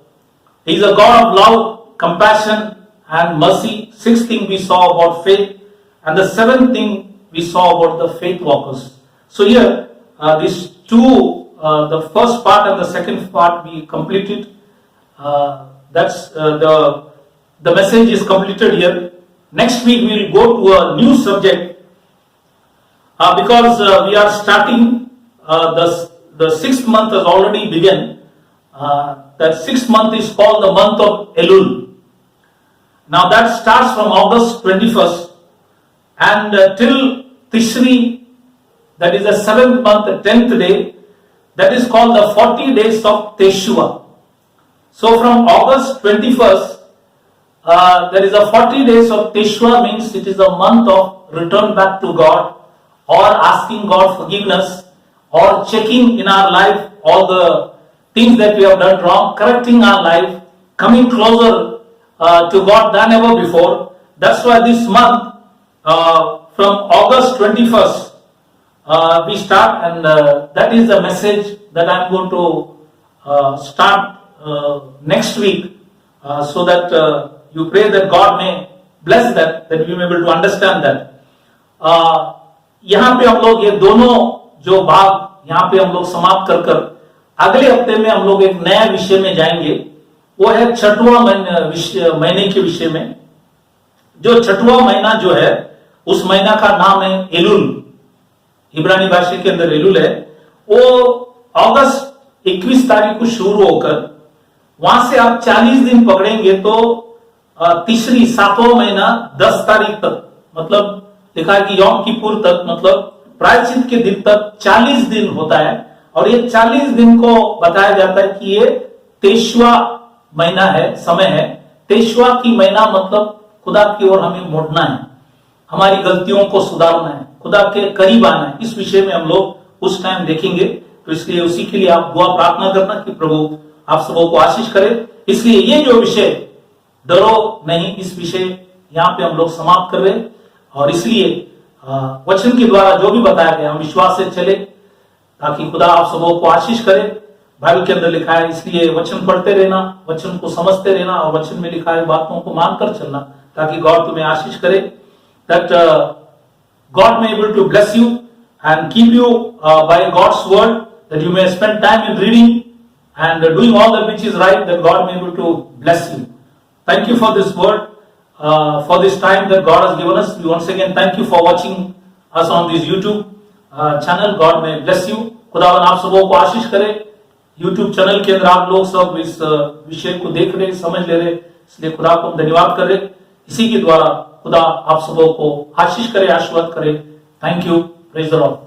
he is a God of love, compassion and mercy. Sixth thing we saw about faith. And the seventh thing we saw about the faith walkers. So here these two, the first part and the second part we completed. That's the message is completed here. Next week we will go to a new subject because we are starting the 6th month has already begun. That 6th month is called the month of Elul. Now that starts from August 21st and till Tishri, that is the 7th month, the 10th day, that is called the 40 days of Teshuvah. So from August 21st, there is a 40 days of Teshuvah, means it is a month of return back to God or asking God forgiveness or checking in our life all the things that we have done wrong, correcting our life, coming closer to God than ever before. That's why this month, from August 21st, we start, and that is the message that I'm going to start next week, so that you pray that God may bless that we may be able to understand that. यहाँ पे हम लोग ये दोनों जो भाग यहाँ पे हम लोग समाप्त कर अगले हफ्ते में हम लोग एक नया विषय में जाएंगे. वो है 6वां महीने के विषय में. जो 6वां महीना जो है, उस महीना का नाम है एलुल. इब्रानी भाषा के अंदर एलुल है. वो अगस्त 21 तारीख को शुरू होकर वहां से आप 40 दिन पकड़ेंगे तो तीसरी 7वां महीना 10 तारीख तक, मतलब लिखा है कि यौम किपुर तक, मतलब प्रायश्चित के दिन तक 40 दिन होता है। और ये 40 दिन को बताया जाता है कि ये 23वां महीना है, समय है। 23वां की महीना मतलब खुदा की ओर हमें मुड़ना है, हमारी गलतियों को सुधारना है, खुदा के करीब आना है। इस विषय में हम लोग उस टाइम देखेंगे। तो इसलिए उसी के लिए आप दुआ प्रार्थना करना कि प्रभु आप सबों को आशीष करे। इसलिए ये जो विषय डरो नहीं, इस विषय यहाँ पे हम लोग समाप्त कर रहे। और इसलिए वचन के द्वारा जो भी बताया गया हम विश्वास से चले, ताकि खुदा आप सबों को आशीष करे। बाइबल के अंदर लिखा है, इसलिए वचन पढ़ते रहना, वचन को समझते रहना और वचन में लिखा है बातों को मानकर चलना, ताकि गॉड तुम्हें आशीष करे। That God may able to bless you and keep you by God's word, that you may spend time in reading and doing all that which is right, that God may able to bless you. Thank you for this word, for this time that God has given us. We once again thank you for watching us on this YouTube channel. God may bless you. खुदावन आप सबों को आशीष करे। YouTube channel के अंदर आप लोग सब इस विषय को देख रहे, समझ ले रहे, इसलिए खुदा को हम धन्यवाद कर रहे। इसी के द्वारा खुदा आप सबों को आशीष करे, आशीर्वाद करे। Thank you, praise the Lord.